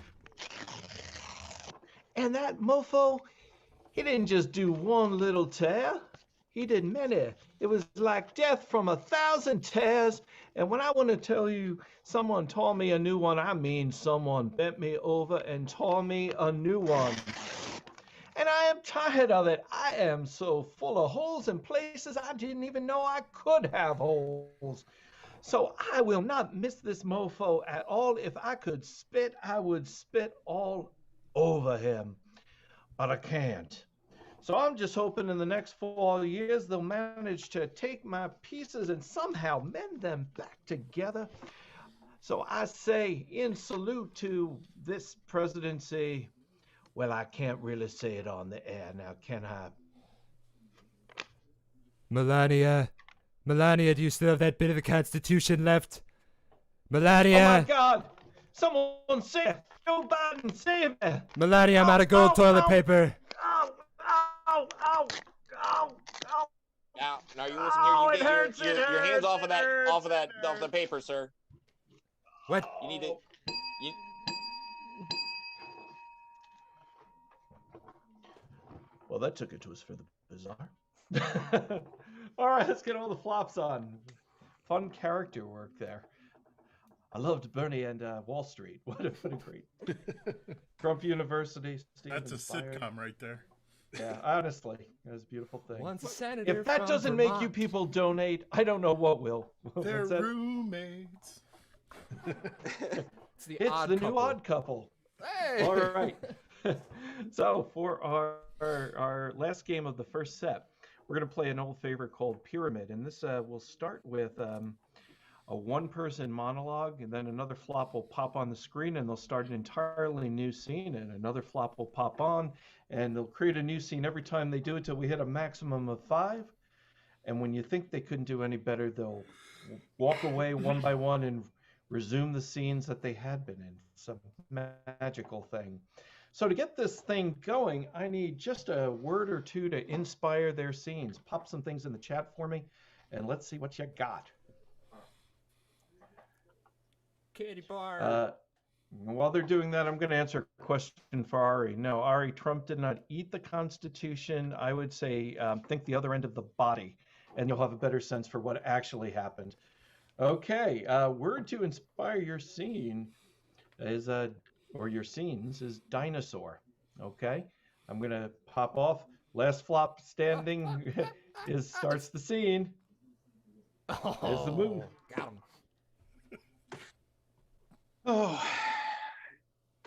And that mofo, he didn't just do one little tear. He did many. It was like death from 1,000 tears. And when I want to tell you someone tore me a new one, I mean someone bent me over and tore me a new one. And I am tired of it. I am so full of holes in places I didn't even know I could have holes. So I will not miss this mofo at all. If I could spit, I would spit all over him. But I can't. So I'm just hoping in the next 4 years they'll manage to take my pieces and somehow mend them back together. So I say, in salute to this presidency, well, I can't really say it on the air now, can I? Melania, do you still have that bit of the Constitution left? Melania! Oh my God! Someone save Joe Biden, save me! Melania, I'm out of gold toilet paper. Ow! Ow! Ow! Ow! Ow! Now you listen here. You it get hurts, your it hands hurts, off of that, it off of hurts, that, off the paper, sir. What? You need to. You, Well, that took it to us for the bizarre. All right, let's get all the flops on. Fun character work there. I loved Bernie and Wall Street. What a great Trump University. That's a inspired. sitcom right there. Yeah, honestly, it was a beaubeautiful thing. One senator If that from doesn't Vermont. make you people donate, I don't know what will. They're What's that? roommates. It's the, It's odd the couple. new odd couple. Hey! All right. So for our last game of the first set, we're going to play an old favorite called Pyramid. And this will start with a one-person monologue, and then another flop will pop on the screen, and they'll start an entirely new scene, and another flop will pop on, and they'll create a new scene every time they do it till we hit a maximum of 5. And when you think they couldn't do any better, they'll walk away one by one and resume the scenes that they had been in. Some magical thing. So to get this thing going, I need just a word or two to inspire their scenes. Pop some things in the chat for me, and let's see what you got. Candy bar. While they're doing that, I'm going to answer a question for Ari. No, Ari, Trump did not eat the Constitution. I would say think the other end of the body, and you'll have a better sense for what actually happened. Okay, word to inspire your scene is, or your scenes, is dinosaur. Okay, I'm going to pop off. Last flop standing starts the scene. There's the move. Got him. Oh,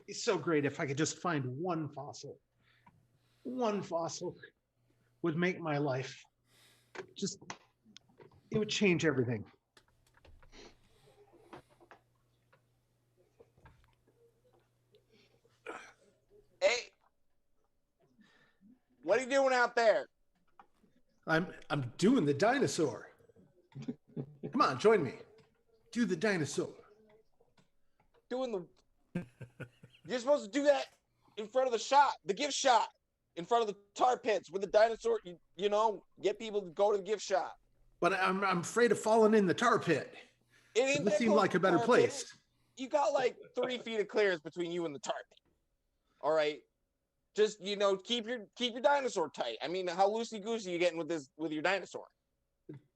it's so great if I could just find one fossil. One fossil would make my life it would change everything. hey, what are you doing out there? I'm doing the dinosaur. Come on, join me. Do the dinosaur. Doing the. You're supposed to do that in front of the shop, the gift shop, in front of the tar pits with the dinosaur. You know, get people to go to the gift shop. But I'm afraid of falling in the tar pit. It ain't It that seemed close like to a better tar place. pit. You got like 3 feet of clearance between you and the tar pit. All right. Just, you know, keep your dinosaur tight. I mean, how loosey goosey you getting with your dinosaur?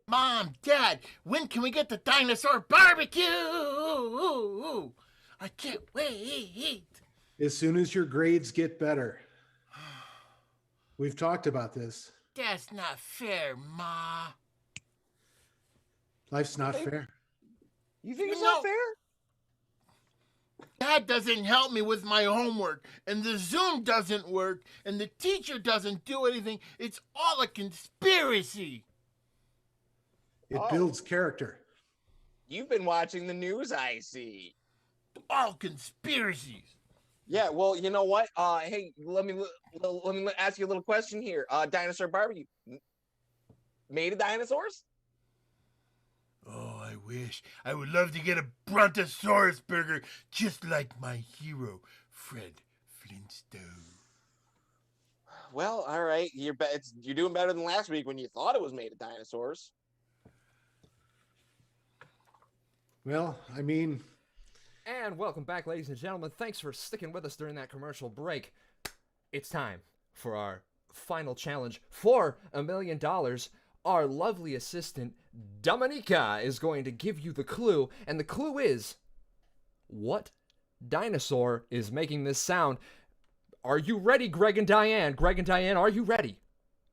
Mom, Dad, when can we get the dinosaur barbecue? I can't wait. As soon as your grades get better. We've talked about this. That's not fair, Ma. Life's not fair. You think it's No. not fair? Dad doesn't help me with my homework, and the Zoom doesn't work, and the teacher doesn't do anything. It's all a conspiracy. It Oh. builds character. You've been watching the news, I see. All conspiracies. Yeah, well, you know what? Hey, let me ask you a little question here. Dinosaur barbecue, made of dinosaurs? Oh, I wish. I would love to get a Brontosaurus burger just like my hero, Fred Flintstone. Well, all right. You're doing better than last week when you thought it was made of dinosaurs. Well, I mean, And welcome back, ladies and gentlemen. Thanks for sticking with us during that commercial break. It's time for our final challenge for $1 million. Our lovely assistant, Dominica, is going to give you the clue, and the clue is, what dinosaur is making this sound? Are you ready, Greg and Diane? Greg and Diane, are you ready?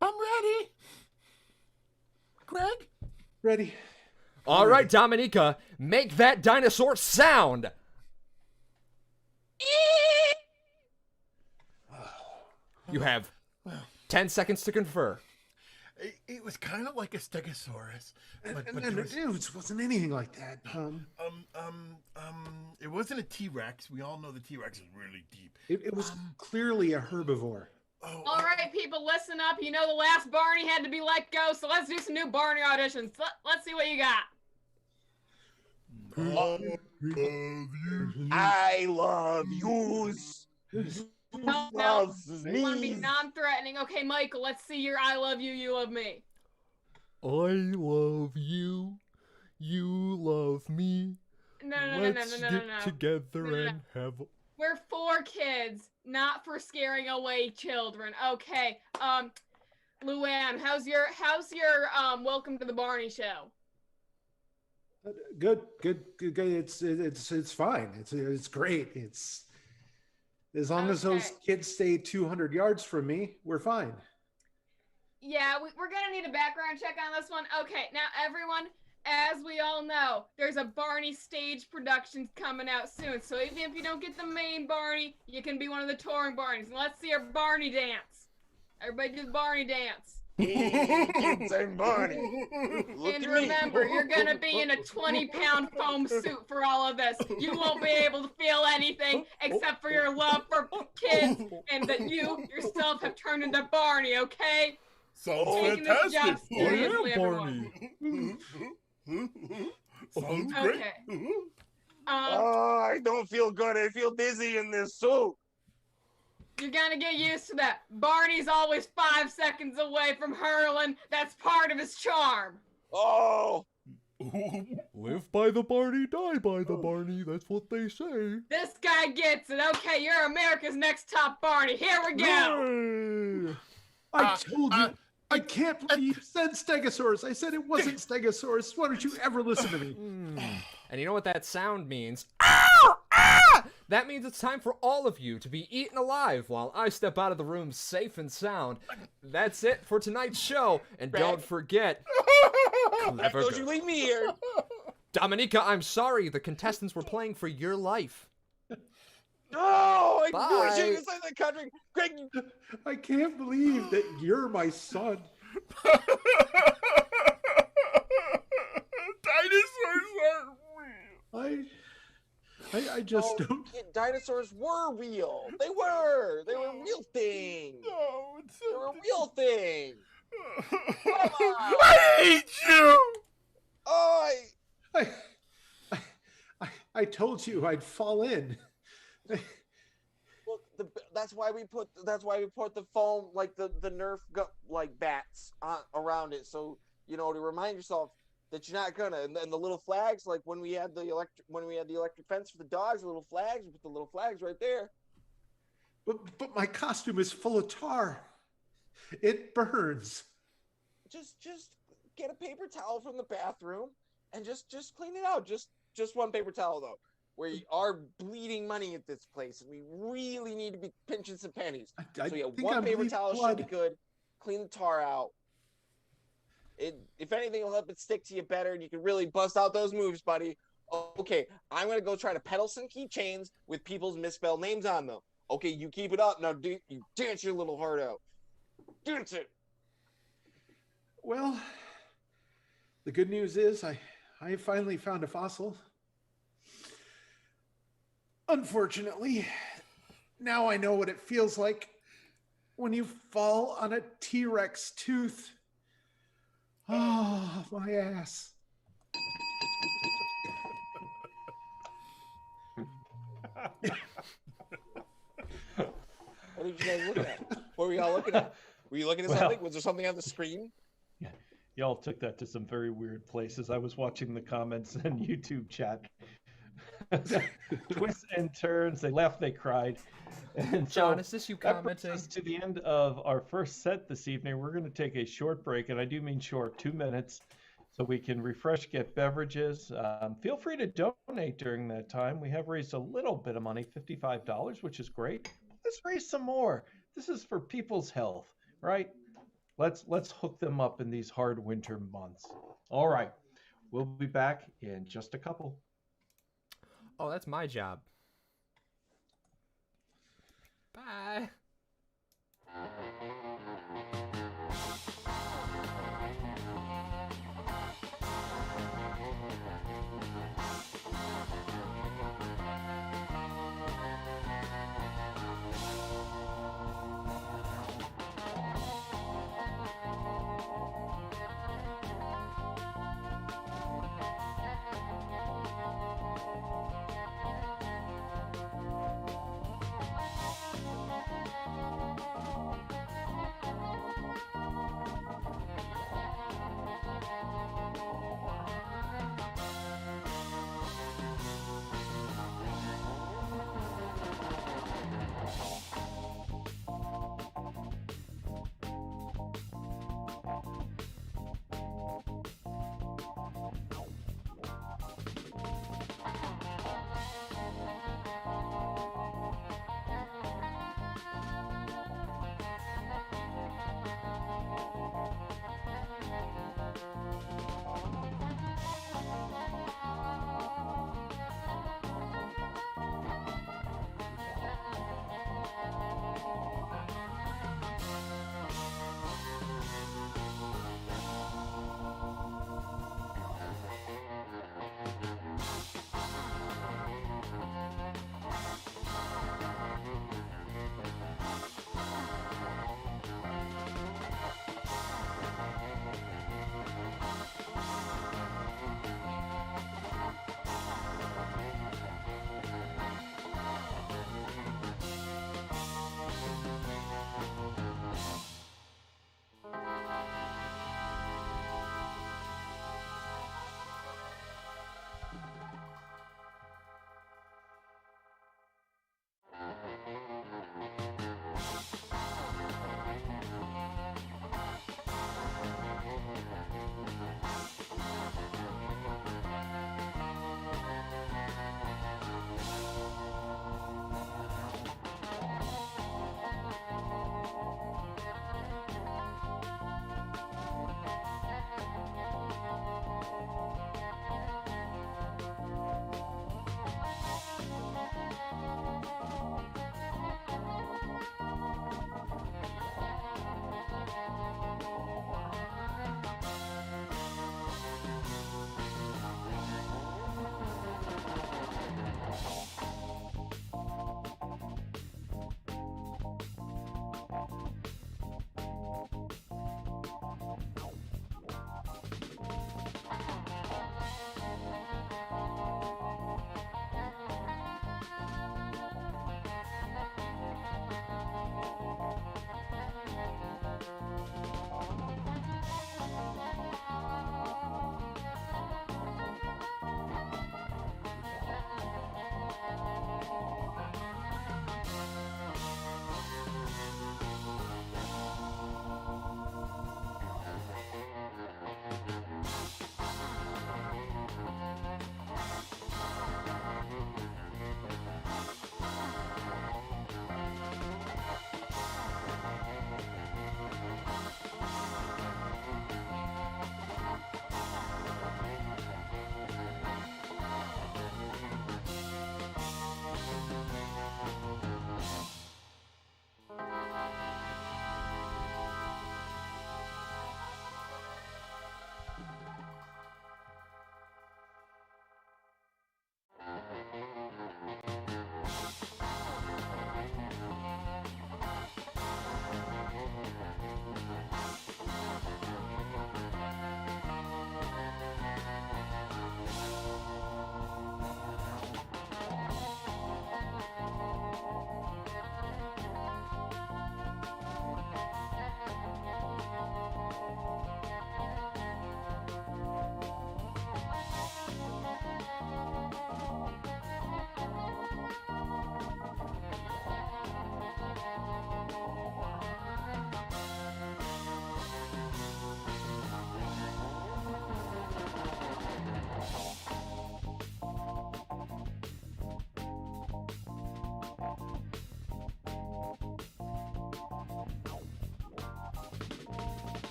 I'm ready. Greg? ready. All right, Dominica, make that dinosaur sound. You have 10 seconds to confer. It was kind of like a stegosaurus, but It wasn't anything like that. it wasn't a T-Rex. We all know the T-Rex is really deep. It was clearly a herbivore. All right, people, listen up. You know the last Barney had to be let go, so let's do some new Barney auditions. Let's see what you got. I love yous. No, Loves we want to be me. non-threatening. Okay, Michael, let's see your I love you, you love me. I love you. You love me. No. together No. have. We're for kids, not for scaring away children. Okay, Luann, how's your welcome to the Barney show? Good. It's fine. It's great. It's as long as those Okay. kids stay 200 yards from me, we're fine. Yeah, we're gonna need a background check on this one. Okay, now everyone, as we all know, there's a Barney stage production coming out soon. So even if you don't get the main Barney, you can be one of the touring Barneys. And let's see our Barney dance. Everybody do the Barney dance. Kids and Barney. Look And at me. remember, you're gonna be in a 20-pound foam suit for all of this. You won't be able to feel anything except for your love for kids and that you yourself have turned into Barney, okay? Sounds Taking this job fantastic. seriously, everyone. Sounds great. Okay. Oh, I don't feel good. I feel dizzy in this suit. You're gonna get used to that. Barney's always 5 seconds away from hurling. That's part of his charm. Oh, Live by the Barney, die by the Barney. That's what they say. This guy gets it. Okay, you're America's next top Barney. Here we go. Yay! I told you. I can't believe you said Stegosaurus. I said it wasn't Stegosaurus. Why don't you ever listen to me? And you know what that sound means? Ow! Ah! That means it's time for all of you to be eaten alive while I step out of the room safe and sound. That's it for tonight's show. And don't forget, clever don't you girl. leave me here. Dominica, I'm sorry. The contestants were playing for your life. Oh, I'm Bye. going inside the country. Greg, I can't believe that you're my son. Dinosaurs aren't real. I just don't. Dinosaurs were real. They were real things. No, it's You're a real thing. I hate you. Oh, I told you I'd fall in. well, that's why we put the foam, like the Nerf like bats around it, so to remind yourself that you're not gonna. And the little flags, like when we had the electric fence for the dogs, the little flags. We put the little flags right there. But my costume is full of tar. It burns. Just get a paper towel from the bathroom and just clean it out. Just one paper towel though. We are bleeding money at this place, and we really need to be pinching some pennies. I So yeah, think one I'm paper bleeding towel blood. should be good. Clean the tar out. If anything, will help it stick to you better, and you can really bust out those moves, buddy. Okay, I'm gonna go try to peddle some keychains with people's misspelled names on them. Okay, you keep it up. Now you dance your little heart out. Dance it. Well, the good news is I finally found a fossil. Unfortunately, now I know what it feels like when you fall on a T-Rex tooth. Oh, my ass. What did you guys look at? What were y'all looking at? Were you looking at something? Was there something on the screen? Yeah, y'all took that to some very weird places. I was watching the comments and YouTube chat. Twists and turns. They laughed, they cried. And John, so is this you that brings commenting? us to the end of our first set this evening. We're going to take a short break, and I do mean short, 2 minutes, so we can refresh, get beverages. Feel free to donate during that time. We have raised a little bit of money, $55, which is great. Let's raise some more. This is for people's health, right? Let's hook them up in these hard winter months. All right, we'll be back in just a couple. Oh, that's my job. Bye.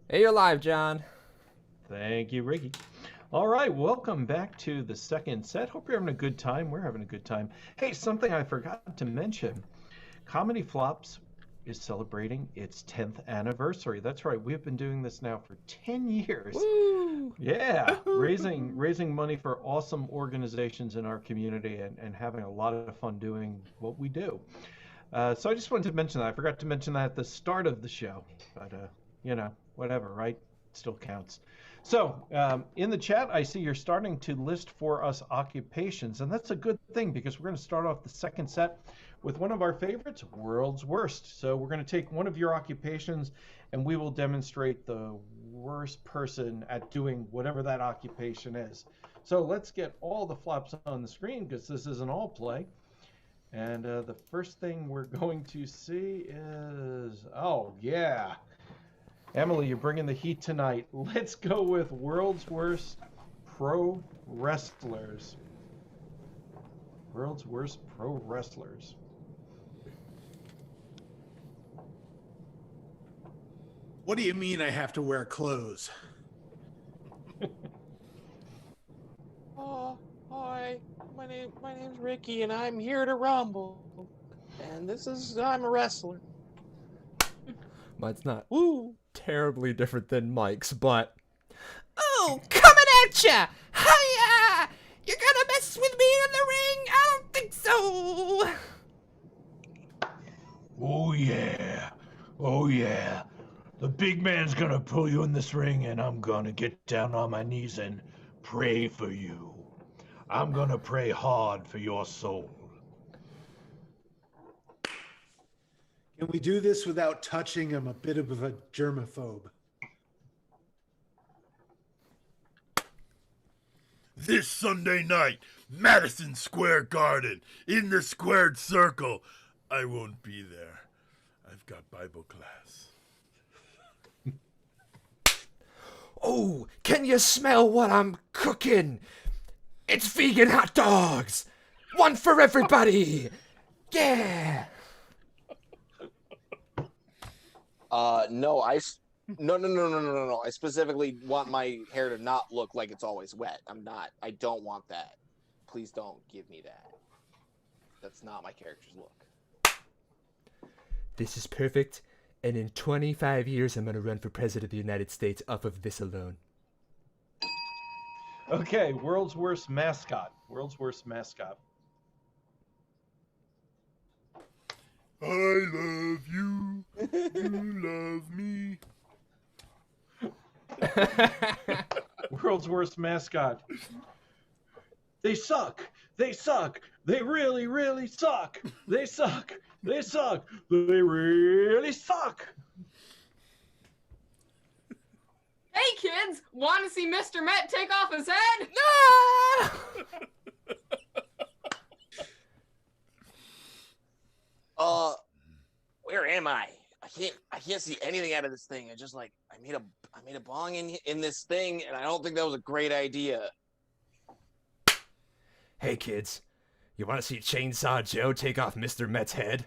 Hey, you're live, John. Thank you, Ricky. All right, welcome back to the second set. Hope you're having a good time. We're having a good time. Hey, something I forgot to mention. Comedy Flops is celebrating its 10th anniversary. That's right. We've been doing this now for 10 years. Woo! Yeah, raising money for awesome organizations in our community and having a lot of fun doing what we do. So I just wanted to mention that. I forgot to mention that at the start of the show, but whatever, right? Still counts. So in the chat, I see you're starting to list for us occupations, and that's a good thing because we're going to start off the second set with one of our favorites, World's Worst. So we're going to take one of your occupations and we will demonstrate the worst person at doing whatever that occupation is. So let's get all the flops on the screen because this is an all play. And the first thing we're going to see is, oh yeah, Emily, you're bringing the heat tonight. Let's go with World's Worst Pro Wrestlers. World's Worst Pro Wrestlers. What do you mean I have to wear clothes? Hi, my name's Ricky, and I'm here to rumble. And I'm a wrestler. Mine's not Woo! terribly different than Mike's, but... Oh, coming at ya! Hiya! You're gonna mess with me in the ring? I don't think so! Oh yeah. Oh yeah. The big man's gonna pull you in this ring and I'm gonna get down on my knees and pray for you. I'm gonna pray hard for your soul. Can we do this without touching? I'm a bit of a germaphobe. This Sunday night, Madison Square Garden, in the squared circle. I won't be there. I've got Bible class. Oh, can you smell what I'm cooking? It's vegan hot dogs! One for everybody! Yeah! No. I specifically want my hair to not look like it's always wet. I don't want that. Please don't give me that. That's not my character's look. This is perfect, and in 25 years I'm gonna run for President of the United States off of this alone. Okay, World's Worst Mascot. World's Worst Mascot. I love you. You love me. World's Worst Mascot. They suck. They suck. They really, really suck. They suck. They suck. They really suck. Hey kids, want to see Mr. Met take off his head? No! Where am I? I can't see anything out of this thing. I made a bong in this thing, and I don't think that was a great idea. Hey kids, you wanna see Chainsaw Joe take off Mr. Met's head?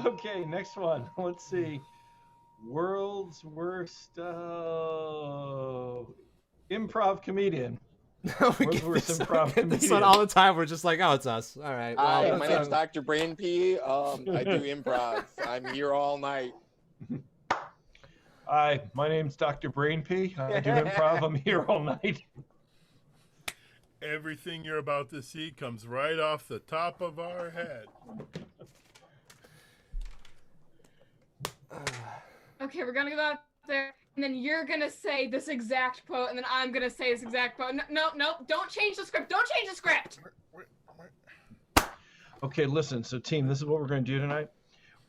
Okay, next one. Let's see. World's Worst Improv Comedian. We World's get Worst this, Improv we get this Comedian. one all the time. We're just like, oh, it's us. All right. Hi, Well, my name's Dr. Brainpee. I do improv. I'm here all night. Hi, my name's Dr. Brainpee. I do improv. I'm here all night. Everything you're about to see comes right off the top of our head. Okay, we're gonna go out there, and then you're gonna say this exact quote, and then I'm gonna say this exact quote. No, don't change the script. Don't change the script. Okay, listen. So, team, this is what we're going to do tonight.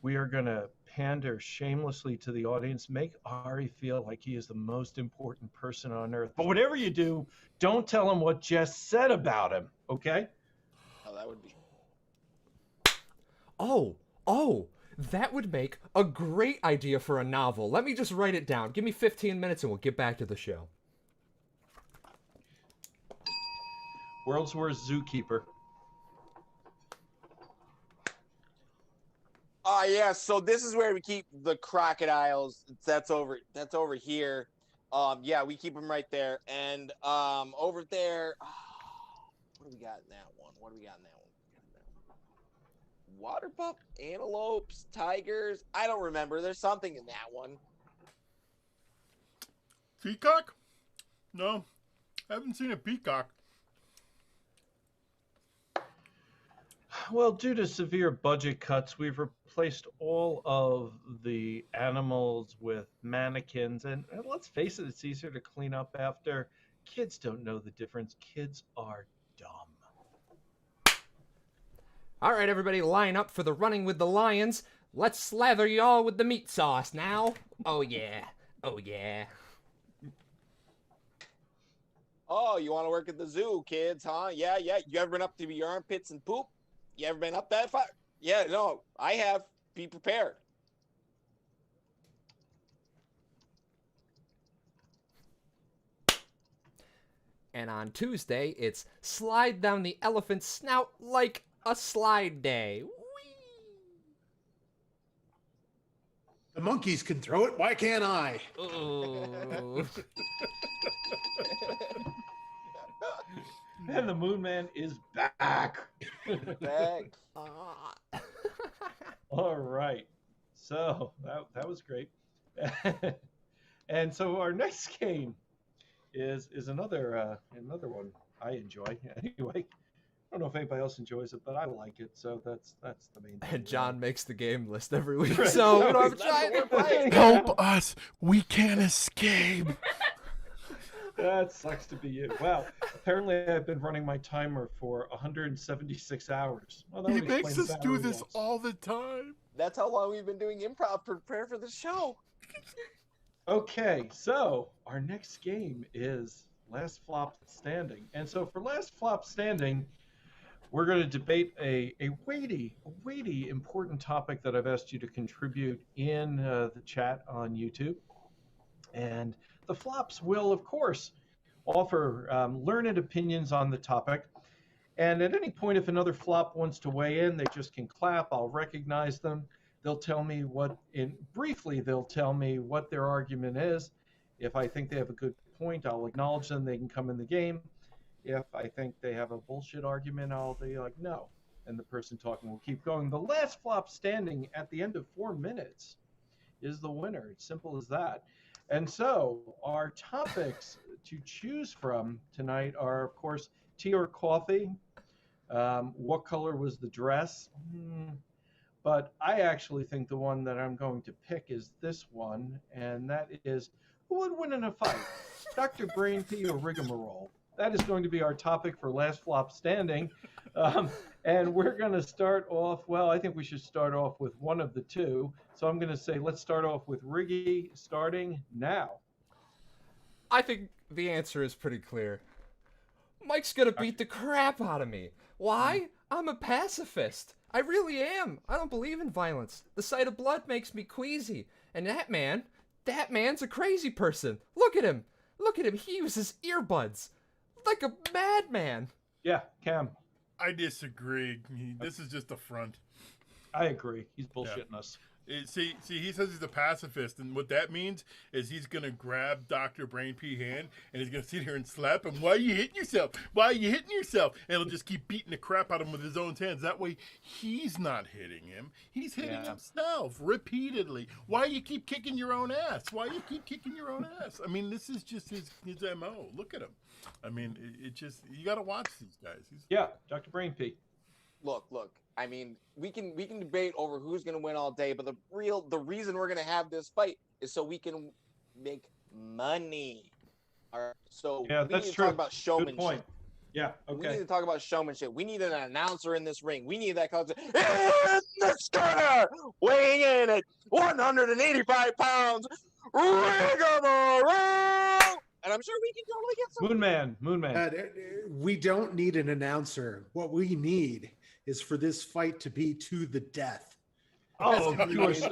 We are going to pander shamelessly to the audience, make Ari feel like he is the most important person on earth. But whatever you do, don't tell him what Jess said about him, okay? Oh, that would be. Oh, that would make a great idea for a novel. Let me just write it down. Give me 15 minutes and we'll get back to the show. World's Worst Zookeeper. Yeah. So this is where we keep the crocodiles. That's over here. Yeah, we keep them right there. And over there, what do we got in that one? Water buff, antelopes, tigers. I don't remember. There's something in that one. Peacock? No, I haven't seen a peacock. Well, due to severe budget cuts, we've replaced all of the animals with mannequins. And let's face it, it's easier to clean up after. Kids don't know the difference. Kids are dumb. All right, everybody, line up for the running with the lions. Let's slather y'all with the meat sauce now. Oh, yeah. Oh, yeah. Oh, you want to work at the zoo, kids, huh? Yeah. You ever been up to your armpits and poop? You ever been up that far? Yeah, no, I have. Be prepared. And on Tuesday, it's slide down the elephant's snout like a slide day. Whee! The monkeys can throw it. Why can't I? Ooh. And the Moonman is back. Back. All right. So that was great. And so our next game is another one I enjoy. Anyway, I don't know if anybody else enjoys it, but I like it. So that's the main thing. And John makes the game list every week, Right. so we don't have to try it. Help us! We can't escape. That sucks to be you. Wow. Apparently, I've been running my timer for 176 hours. Well, that He would makes explain us the do battery this loss. all the time. That's how long we've been doing improv to prepare for the show. Okay, so our next game is Last Flop Standing. And so for Last Flop Standing, we're going to debate a weighty, important topic that I've asked you to contribute in the chat on YouTube. And the flops will, of course, offer learned opinions on the topic. And at any point, if another flop wants to weigh in, they just can clap. I'll recognize them. They'll tell me briefly, they'll tell me what their argument is. If I think they have a good point, I'll acknowledge them. They can come in the game. If I think they have a bullshit argument, I'll be like, no. And the person talking will keep going. The last flop standing at the end of 4 minutes is the winner. It's simple as that. And so our topics to choose from tonight are, of course, tea or coffee. What color was the dress? But I actually think the one that I'm going to pick is this one, and that is, who would win in a fight, Dr. Brainpee or Rigamarole? That is going to be our topic for Last Flop Standing. And we're going to start off, well, I think we should start off with one of the two. So I'm going to say, let's start off with Riggy starting now. I think the answer is pretty clear. Mike's gonna beat the crap out of me. Why? I'm a pacifist. I really am. I don't believe in violence. The sight of blood makes me queasy. And that man's a crazy person. Look at him. He uses earbuds. Like a madman. Yeah, Cam. I disagree. This is just a front. I agree. He's bullshitting us. See, he says he's a pacifist, and what that means is he's gonna grab Dr. Brainpee hand and he's gonna sit here and slap him. Why are you hitting yourself? And he'll just keep beating the crap out of him with his own hands. That way, he's not hitting him. He's hitting himself repeatedly. Why you keep kicking your own ass? I mean, this is just his MO. Look at him. I mean, it just, you gotta watch these guys. Yeah, Dr. Brainpee. Look. I mean, we can debate over who's gonna win all day, but the reason we're gonna have this fight is so we can make money. All right. So yeah, we need to talk about showmanship. Good point. Yeah. Okay. We need to talk about showmanship. We need an announcer in this ring. We need that concept. In this corner, weighing in at 185 pounds, Rigamarole. And I'm sure we can totally get some. Moonman. We don't need an announcer. What we need is for this fight to be to the death. Oh, of course.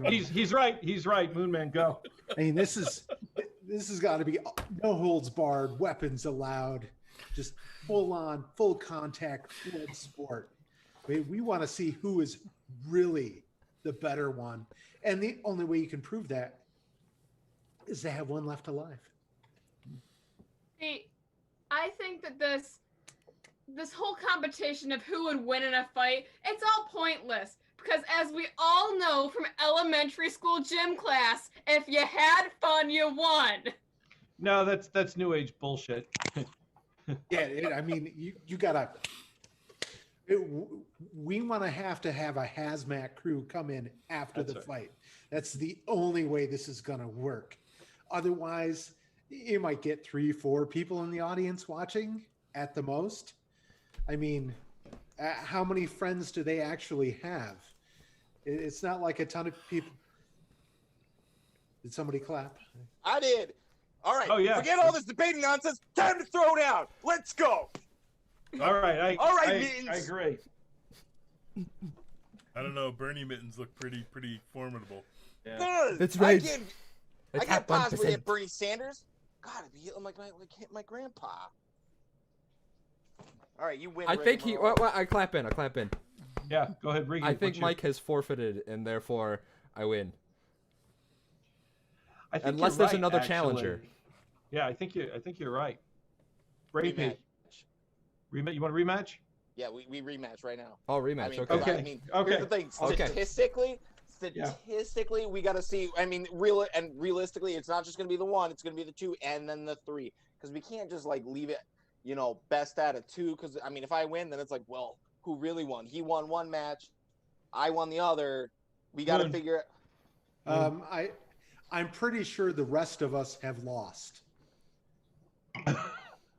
He's right. Moonman, go. I mean, this has got to be no holds barred, weapons allowed, just full contact blood sport. We want to see who is really the better one. And the only way you can prove that is to have one left alive. See, I think that this whole competition of who would win in a fight, it's all pointless. Because as we all know from elementary school gym class, if you had fun, you won. No, that's new age bullshit. I mean, you gotta. We want to have a hazmat crew come in after the fight. That's the only way this is gonna work. Otherwise, you might get 3-4 people in the audience watching at the most. I mean, how many friends do they actually have? It's not like a ton of people. Did somebody clap? I did. All right. Oh, yeah. Forget all this debating nonsense. Time to throw down. Let's go. All right. I Mittens. agree. I don't know. Bernie Mittens look pretty formidable. Yeah. No, That's right. I can't possibly get Bernie Sanders. God, I'd be hitting like my grandpa. All right, you win. I think he. Well, I clap in. Yeah, go ahead, Regan. I think Mike has forfeited, and therefore I win. I think Unless you're there's right, another actually. challenger. Yeah, I think you're right. Brainpee. Rematch. You want a rematch? Yeah, we rematch right now. Oh, rematch. I mean, okay. I mean, here's the thing. Statistically, we got to see. I mean, realistically, it's not just going to be the 1. It's going to be the 2 and then the 3. Because we can't just like leave it, best out of 2. Because I mean, if I win, then it's like, well, who really won? He won one match, I won the other. We got to figure it. I'm pretty sure the rest of us have lost.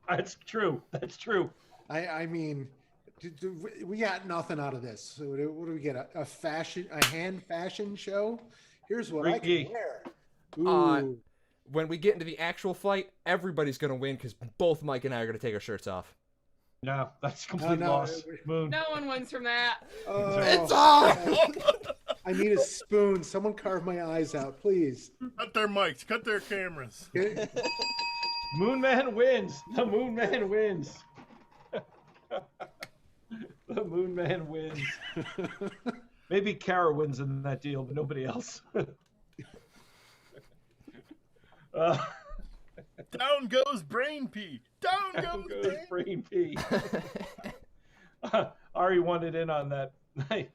That's true. I mean, we got nothing out of this. So what do we get? A hand fashion show? Here's what I can wear. Ooh. When we get into the actual fight, everybody's gonna win because both Mike and I are gonna take our shirts off. No, that's complete loss. Moon. No one wins from that. It's off. I need a spoon. Someone carve my eyes out, please. Cut their mics. Cut their cameras. Moonman wins. The Moonman wins. The Moonman wins. Maybe Kara wins in that deal, but nobody else. Down goes Brainpee. Down goes Brainpee. Ari wanted in on that. It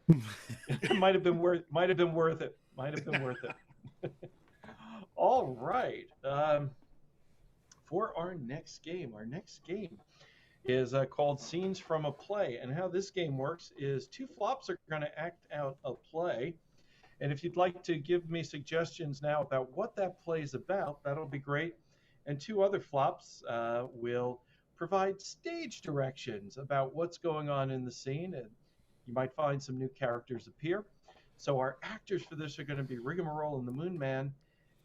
might have been worth it. All right. For our next game is called Scenes from a Play. And how this game works is 2 flops are going to act out a play. And if you'd like to give me suggestions now about what that play is about, that'll be great. And 2 other flops will provide stage directions about what's going on in the scene. And you might find some new characters appear. So our actors for this are going to be Rigamarole and the Moonman.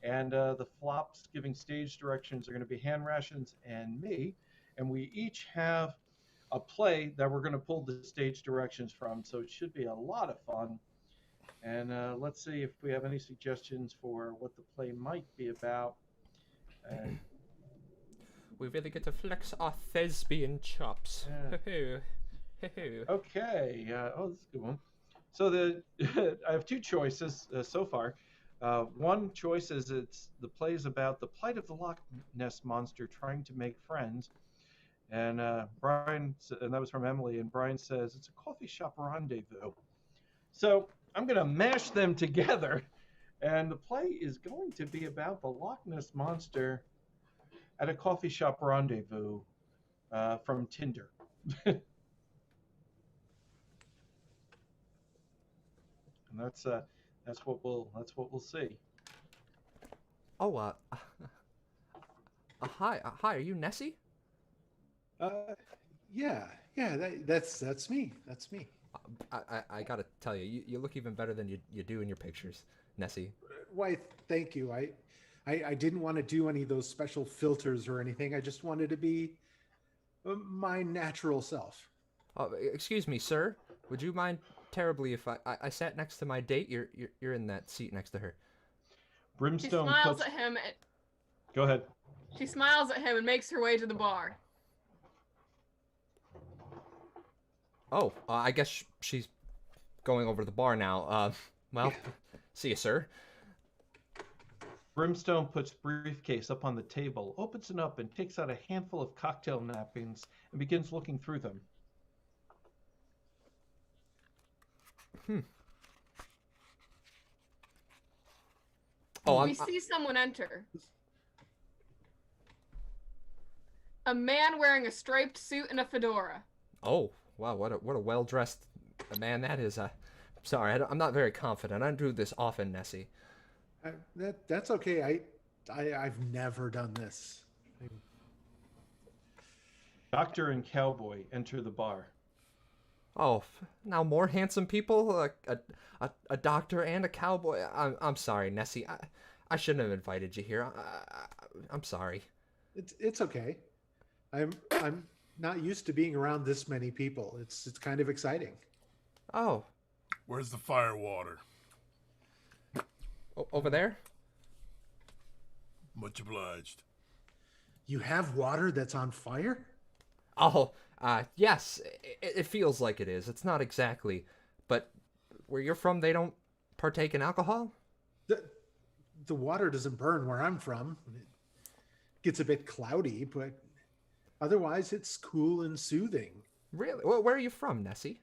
And the flops giving stage directions are going to be Hand Rations and me. And we each have a play that we're going to pull the stage directions from. So it should be a lot of fun. And let's see if we have any suggestions for what the play might be about. We really get to flex our thespian chops. Okay. Oh, that's a good one. So I have 2 choices so far. One choice is the play is about the plight of the Loch Ness Monster trying to make friends. And Brian, and that was from Emily, and Brian says it's a coffee shop rendezvous. So I'm going to mash them together, and the play is going to be about the Loch Ness Monster at a coffee shop rendezvous from Tinder. And that's what we'll see. Oh, hi, are you Nessie? Yeah, that's me. I gotta tell you, you look even better than you do in your pictures, Nessie. Why, thank you. I didn't want to do any of those special filters or anything. I just wanted to be my natural self. Oh, excuse me, sir. Would you mind terribly if I sat next to my date? You're in that seat next to her. Brimstone She smiles at him. Go ahead. She smiles at him and makes her way to the bar. Oh, I guess she's going over to the bar now. Well, see you, sir. Brimstone puts briefcase up on the table, opens it up, and takes out a handful of cocktail napkins and begins looking through them. Oh, We see someone enter. A man wearing a striped suit and a fedora. Oh, wow, what a well-dressed man that is. Sorry, I'm not very confident. I don't do this often, Nessie. That's okay. I've never done this. Doctor and cowboy enter the bar. Oh, now more handsome people? A doctor and a cowboy? I'm sorry, Nessie. I shouldn't have invited you here. I'm sorry. It's okay. I'm not used to being around this many people. It's kind of exciting. Oh. Where's the fire water? Over there? Much obliged. You have water that's on fire? Oh, yes. It feels like it is. It's not exactly. But where you're from, they don't partake in alcohol? The water doesn't burn where I'm from. It gets a bit cloudy, but otherwise it's cool and soothing. Really? Well, where are you from, Nessie?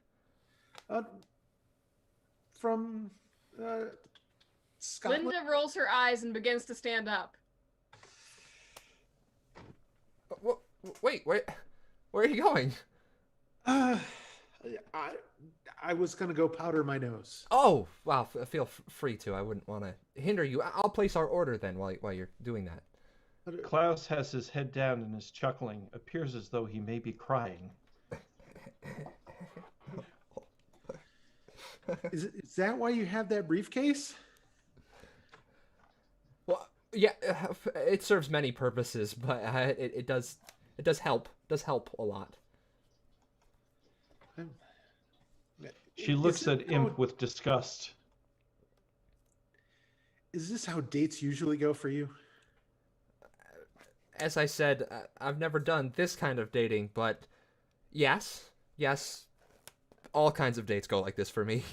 From Scotland. Linda rolls her eyes and begins to stand up. Wait, where are you going? I was gonna go powder my nose. Oh, wow, feel free to. I wouldn't want to hinder you. I'll place our order then while you're doing that. Klaus has his head down and is chuckling. Appears as though he may be crying. Is that why you have that briefcase? Well, yeah, it serves many purposes, but it does help. Does help a lot. She looks at Imp with disgust. Is this how dates usually go for you? As I said, I've never done this kind of dating, but yes, all kinds of dates go like this for me.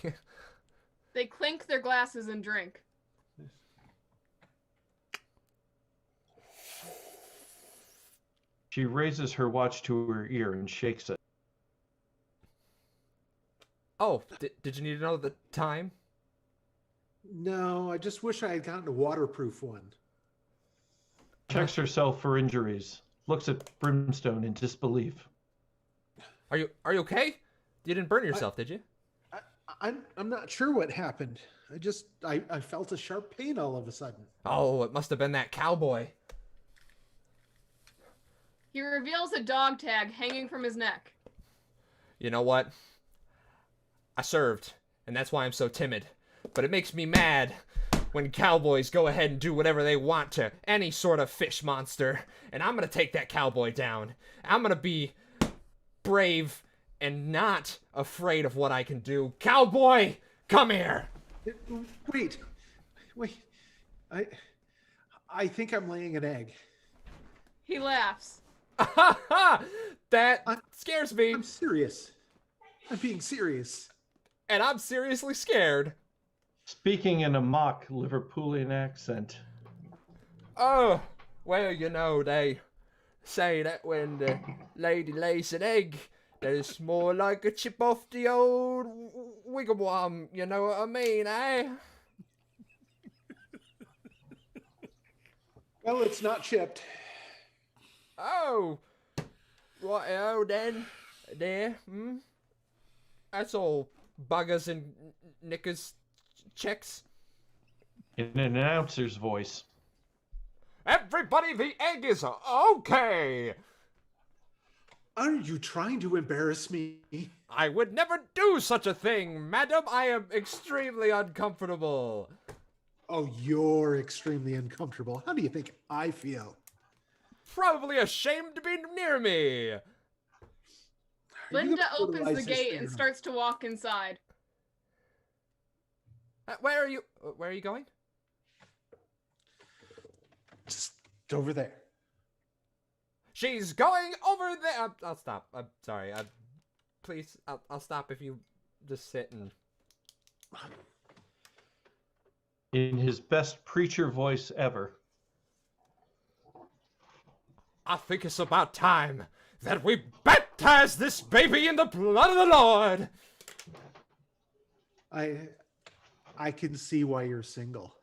They clink their glasses and drink. She raises her watch to her ear and shakes it. Oh, did you need to know the time? No, I just wish I had gotten a waterproof one. Checks herself for injuries. Looks at Brimstone in disbelief. Are you okay? You didn't burn yourself, did you? I'm not sure what happened. I felt a sharp pain all of a sudden. Oh, it must have been that cowboy. He reveals a dog tag hanging from his neck. You know what? I served, and that's why I'm so timid. But it makes me mad when cowboys go ahead and do whatever they want to any sort of fish monster. And I'm gonna take that cowboy down. I'm gonna be brave and not afraid of what I can do. Cowboy, come here. Wait. I think I'm laying an egg. He laughs. That scares me. I'm serious. I'm being serious. And I'm seriously scared. Speaking in a mock Liverpoolian accent. Oh, well, you know, they say that when the lady lays an egg, that it's more like a chip off the old wigwam, you know what I mean, eh? Well, it's not chipped. Oh, righto then, there, That's all buggers and knickers checks. In an announcer's voice. Everybody, the egg is okay. Are you trying to embarrass me? I would never do such a thing, madam. I am extremely uncomfortable. Oh, you're extremely uncomfortable. How do you think I feel? Probably ashamed to be near me. Linda opens the gate and starts to walk inside. Where are you going? Just over there. She's going over there. I'll stop. I'm sorry. Please, I'll stop if you just sit and... in his best preacher voice ever. I think it's about time that we baptize this baby in the blood of the Lord. I can see why you're single.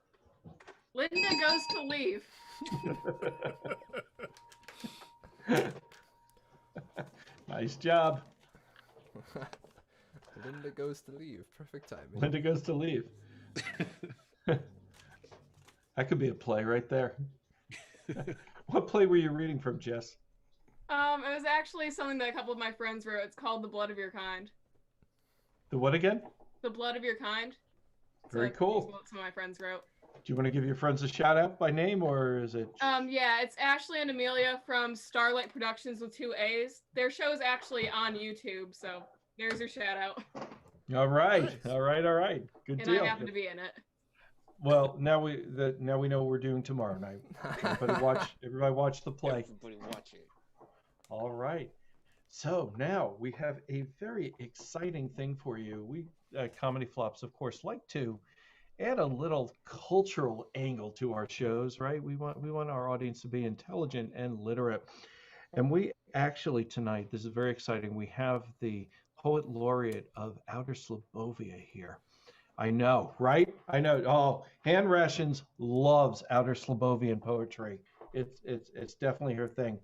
Linda goes to leave. Nice job. Linda goes to leave. Perfect timing. Linda goes to leave. That could be a play right there. What play were you reading from, Jess? It was actually something that a couple of my friends wrote. It's called The Blood of Your Kind. The what again? The Blood of Your Kind. Very cool. What some of my friends wrote. Do you want to give your friends a shout out by name, or is it? Yeah, it's Ashley and Amelia from Starlight Productions with 2 A's. Their show's actually on YouTube, so there's your shout out. All right, Nice. all right. Good And deal. I happen to be in it. Well, now we know what we're doing tomorrow night. Everybody watch the play. Everybody watch it. All right. So now we have a very exciting thing for you. We Comedy Flops, of course, like to add a little cultural angle to our shows, right? We want our audience to be intelligent and literate. And we actually tonight, this is very exciting. We have the poet laureate of Outer Slobovia here. I know, right? I know. Oh, Han Rations loves Outer Slobovian poetry. It's definitely her thing.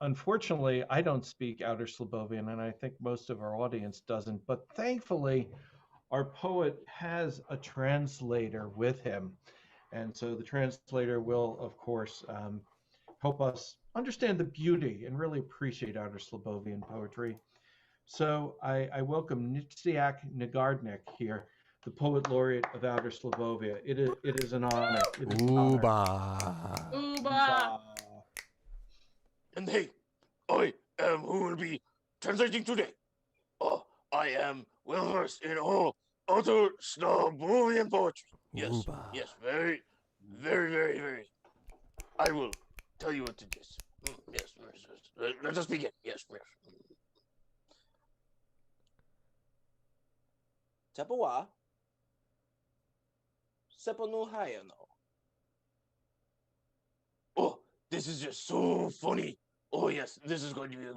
Unfortunately, I don't speak Outer Slobovian, and I think most of our audience doesn't. But thankfully, our poet has a translator with him. And so the translator will, of course, help us understand the beauty and really appreciate Outer Slobovian poetry. So I welcome Nitsiak Nagardnik here, the poet laureate of Outer Slobovia. It is an honor. It is an honor. Uba. And hey, I am who will be translating today. Oh, I am well versed in all Outer Slobovian poetry. Yes, yes, very, very, very, very. I will tell you what to do. Yes, let us begin. Yes. Tepawa. Sepanu Hayano. Oh, this is just so funny. Oh yes, this is going to be a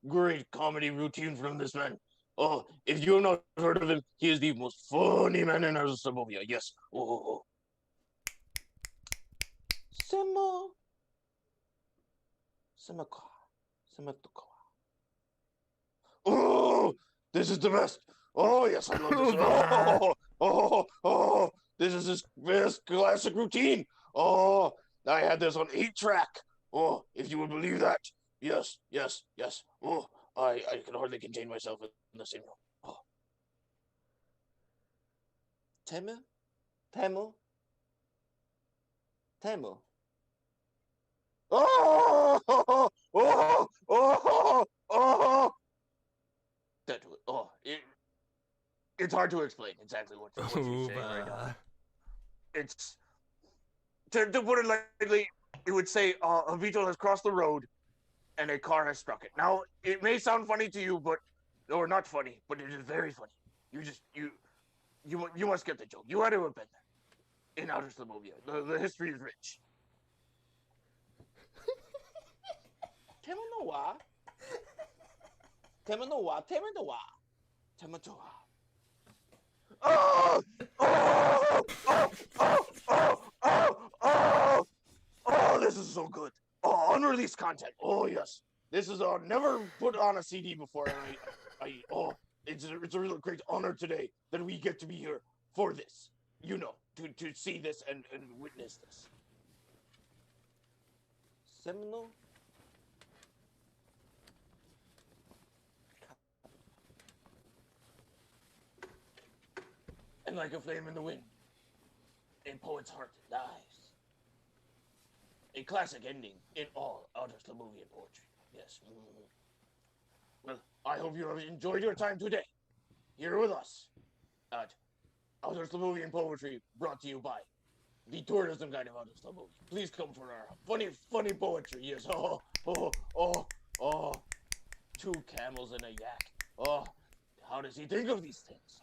great comedy routine from this man. Oh, if you have not heard of him, he is the most funny man in Outer Slobovia. Yes. Oh. Oh, this is the best. Oh yes, I love this. This is his best classic routine. Oh, I had this on 8-track. Oh, if you would believe that. Yes. Oh, I can hardly contain myself in the same room. Oh. Temu. It's hard to explain exactly what you're saying right now. It's to put it lightly, it would say a Vito has crossed the road and a car has struck it. Now it may sound funny to you, or not funny, but it is very funny. You must get the joke. You had to have been there in Outer Slobovia. The history is rich. Temanoa. Oh, this is so good. Oh, unreleased content. Oh, yes. This is never put on a CD before. And it's a real great honor today that we get to be here for this. You know, to see this and witness this. Seminole. And like a flame in the wind, a poet's heart dies. A classic ending in all Outer Slobovian poetry. Yes. Well, I hope you have enjoyed your time today, here with us, at Outer Slobovian Poetry, brought to you by the Tourism Guide of Outer Slobovia. Please come for our funny poetry. Yes. Oh. 2 camels and a yak. Oh, how does he think of these things?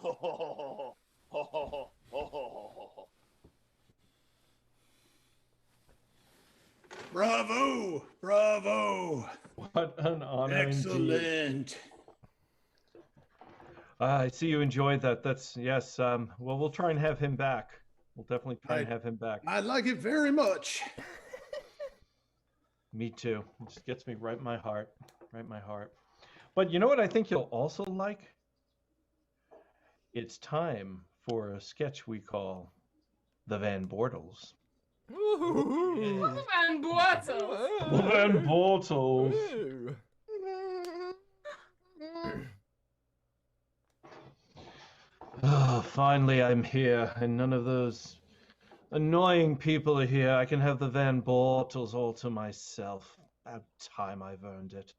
Ho, ho, ho, ho, ho, ho, ho. Bravo! Bravo! What an honor indeed. Excellent. I see you enjoyed that. That's yes. Well, we'll try and have him back. We'll definitely try and have him back. I like it very much. Me too. It just gets me right in my heart. Right in my heart. But you know what I think you'll also like? It's time for a sketch we call The Van Bortles. The Van Bortles. The Van Bortles. Oh, finally I'm here, and none of those annoying people are here. I can have the Van Bortles all to myself. About time I've earned it.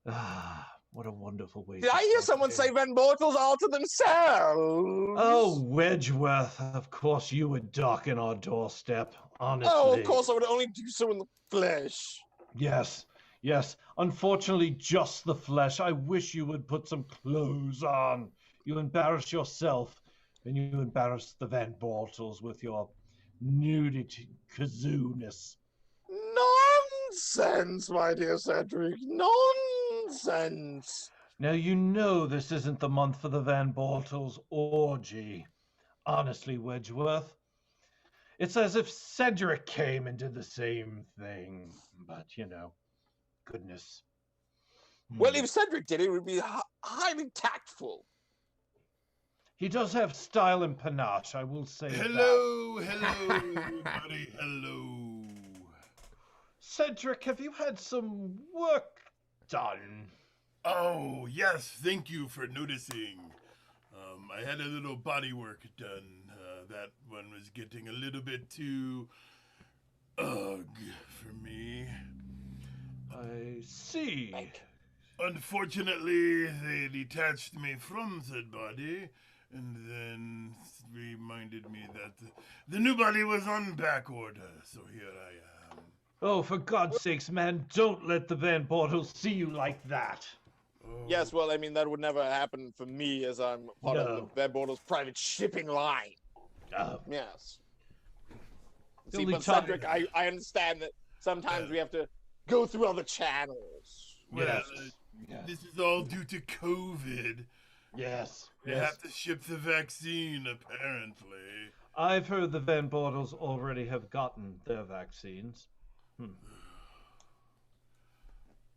Ah, what a wonderful way. Did I hear someone say Van Bortles all to themselves? Oh, Wedgeworth, of course you would dock in our doorstep, honestly. Oh, of course I would only do so in the flesh. Yes, yes. Unfortunately, just the flesh. I wish you would put some clothes on. You embarrass yourself, and you embarrass the Van Bortles with your nudity kazoo-ness. Nonsense, my dear Cedric. Nonsense. Now, you know this isn't the month for the Van Bortles orgy. Honestly, Wedgeworth. It's as if Cedric came and did the same thing. But, you know, goodness. Well, if Cedric did it, would be highly tactful. He does have style and panache, I will say that. Hello, everybody, hello. Cedric, have you had some work done? Oh, yes, thank you for noticing. I had a little body work done. That one was getting a little bit too ugh for me. I see. Unfortunately, they detached me from said body, and then reminded me that the new body was on back order, so here I am. Oh, for God's sakes, man, don't let the Van Bortles see you like that. Yes, well, I mean, that would never happen for me as I'm part of the Van Bortles private shipping line. Yes. See, but Cedric, I understand that sometimes we have to go through other channels. Well, this is all due to COVID. Yes. We have to ship the vaccine, apparently. I've heard the Van Bortles already have gotten their vaccines. Well,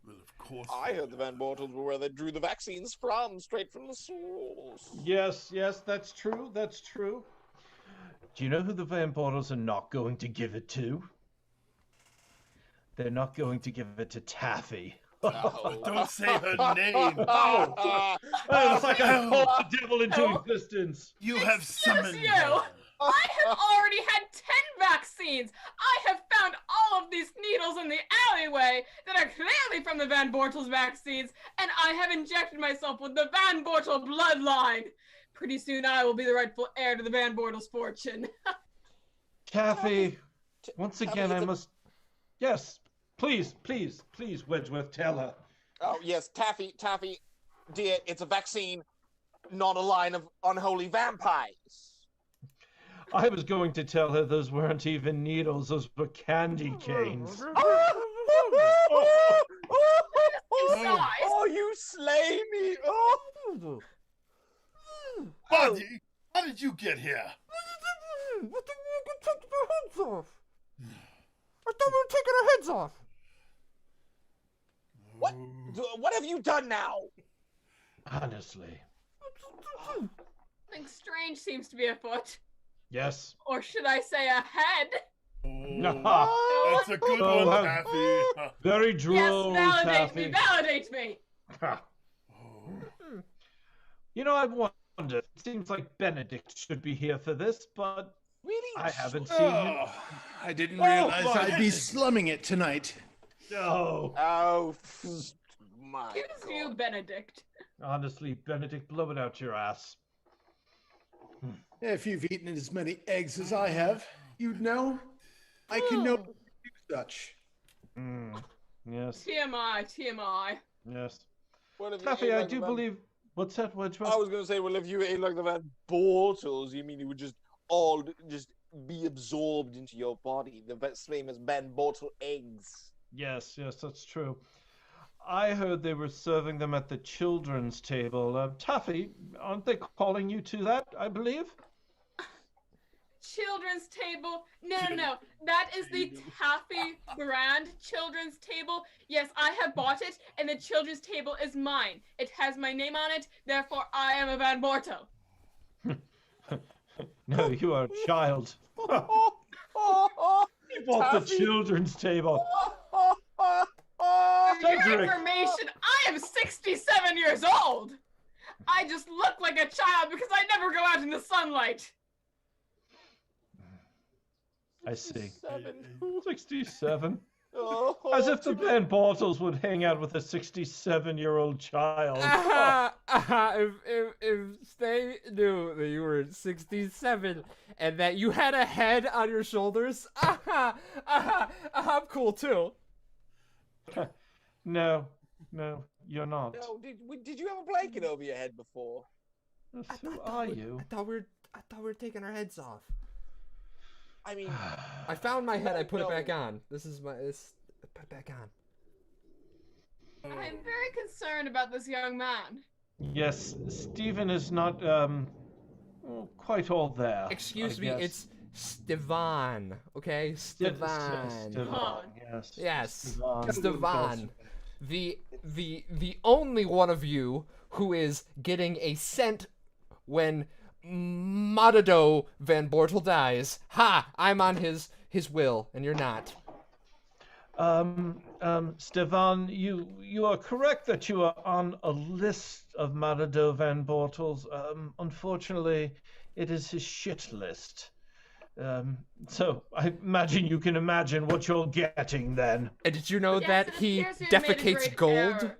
of course. I heard the Van Bortles were where they drew the vaccines from, straight from the source. Yes, that's true, that's true. Do you know who the Van Bortles are not going to give it to? They're not going to give it to Taffy. Oh, don't say her name. Oh, it's like I called the devil into existence. You have summoned you. her. I have already had 10 vaccines. I have found all of these needles in the alleyway that are clearly from the Van Bortles vaccines, and I have injected myself with the Van Bortle bloodline. Pretty soon I will be the rightful heir to the Van Bortles fortune. Taffy, once again I must... Yes, please, Wedgeworth, tell her. Oh, yes, Taffy, dear, it's a vaccine, not a line of unholy vampires. I was going to tell her those weren't even needles, those were candy canes. Oh, you slay me! Oh. Buddy, how did you get here? What the you can take their heads off? I thought we were taking our heads off. What have you done now? Honestly. Something strange seems to be afoot. Yes. Or should I say a head? That's a good one, Taffy. Very droll, yes, Taffy. Validate me. You know, I wonder, it seems like Benedict should be here for this, but really? I haven't seen him. I didn't realize I'd be slumming it tonight. No. Oh, my Here's God. you, Benedict. Honestly, Benedict, blow it out your ass. If you've eaten as many eggs as I have, you'd know. I can know do such. Yes. TMI. Yes. What have Taffy, you I ate do like believe What's that? What's I was gonna say, well, if you ate like the Van Bortles, you mean it would just all just be absorbed into your body? The famous Van Bortle eggs. Yes, that's true. I heard they were serving them at the children's table. Taffy, aren't they calling you to that, I believe? Children's table? No. That is the Taffy brand children's table. Yes, I have bought it, and the children's table is mine. It has my name on it, therefore I am a Van Borto. No, you are a child. You bought the children's table. For your Cedric. information, I am 67 years old. I just look like a child because I never go out in the sunlight. I see. 67. 67? Oh, As if the Van Bortles would hang out with a 67-year-old child. If they knew that you were 67 and that you had a head on your shoulders, I'm cool too. No, you're not. No, did you have a blanket over your head before? Who are you? I thought we were taking our heads off. I mean, I found my head. I put it back on. This is my. Put it back on. I am very concerned about this young man. Yes, Stephen is not quite all there. Excuse I me, guess. it's Stevan. Okay, Stevan. Stevan, yes. Yes, Stevan. Stevan. The only one of you who is getting a cent when Matado Van Bortle dies. Ha! I'm on his will, and you're not. Stevan, you are correct that you are on a list of Matado Van Bortles. Unfortunately, it is his shit list. So I imagine you can imagine what you're getting then. And did you know Yes, that it he appears you've made a defecates grave gold? error.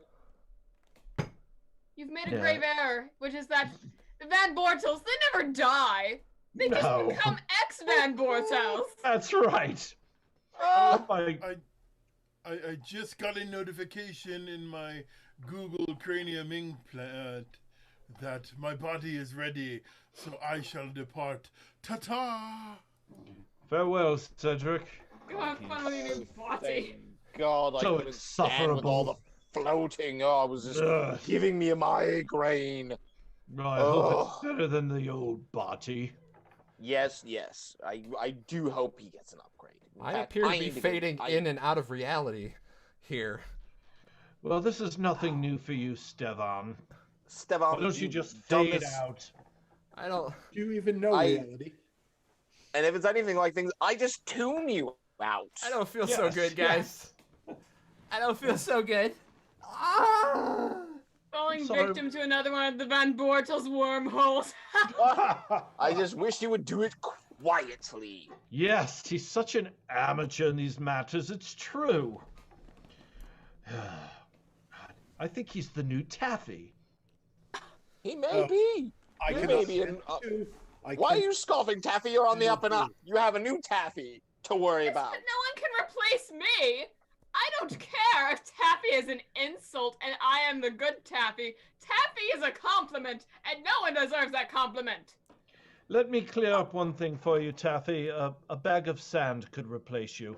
You've made a grave error, which is that the Van Bortles, they never die. They just become ex-Van Bortles. That's right. I just got a notification in my Google Cranium implant that my body is ready, so I shall depart. Ta-ta! Farewell, Cedric. Go have fun with your new body. God, I So couldn't stand with all the floating. Oh, it was just giving me a migraine. I hope it's better than the old body. Yes. I do hope he gets an upgrade. In I fact, appear to be need fading in and out of reality here. Well, this is nothing new for you, Stevan. Stevan, Why don't you you've just done fade this- out? I don't. Do you even know reality? And if it's anything like things, I just tune you out. I don't feel so good, guys. I don't feel so good. Falling Sorry. victim to another one of the Van Bortles wormholes. I just wish you would do it quietly. Yes, he's such an amateur in these matters. It's true. I think he's the new Taffy. He may be. I He can may be. Why are you scoffing, Taffy? You're on the up and up. You have a new Taffy to worry about. But no one can replace me. I don't care if Taffy is an insult and I am the good Taffy. Taffy is a compliment, and no one deserves that compliment. Let me clear up one thing for you, Taffy. A bag of sand could replace you.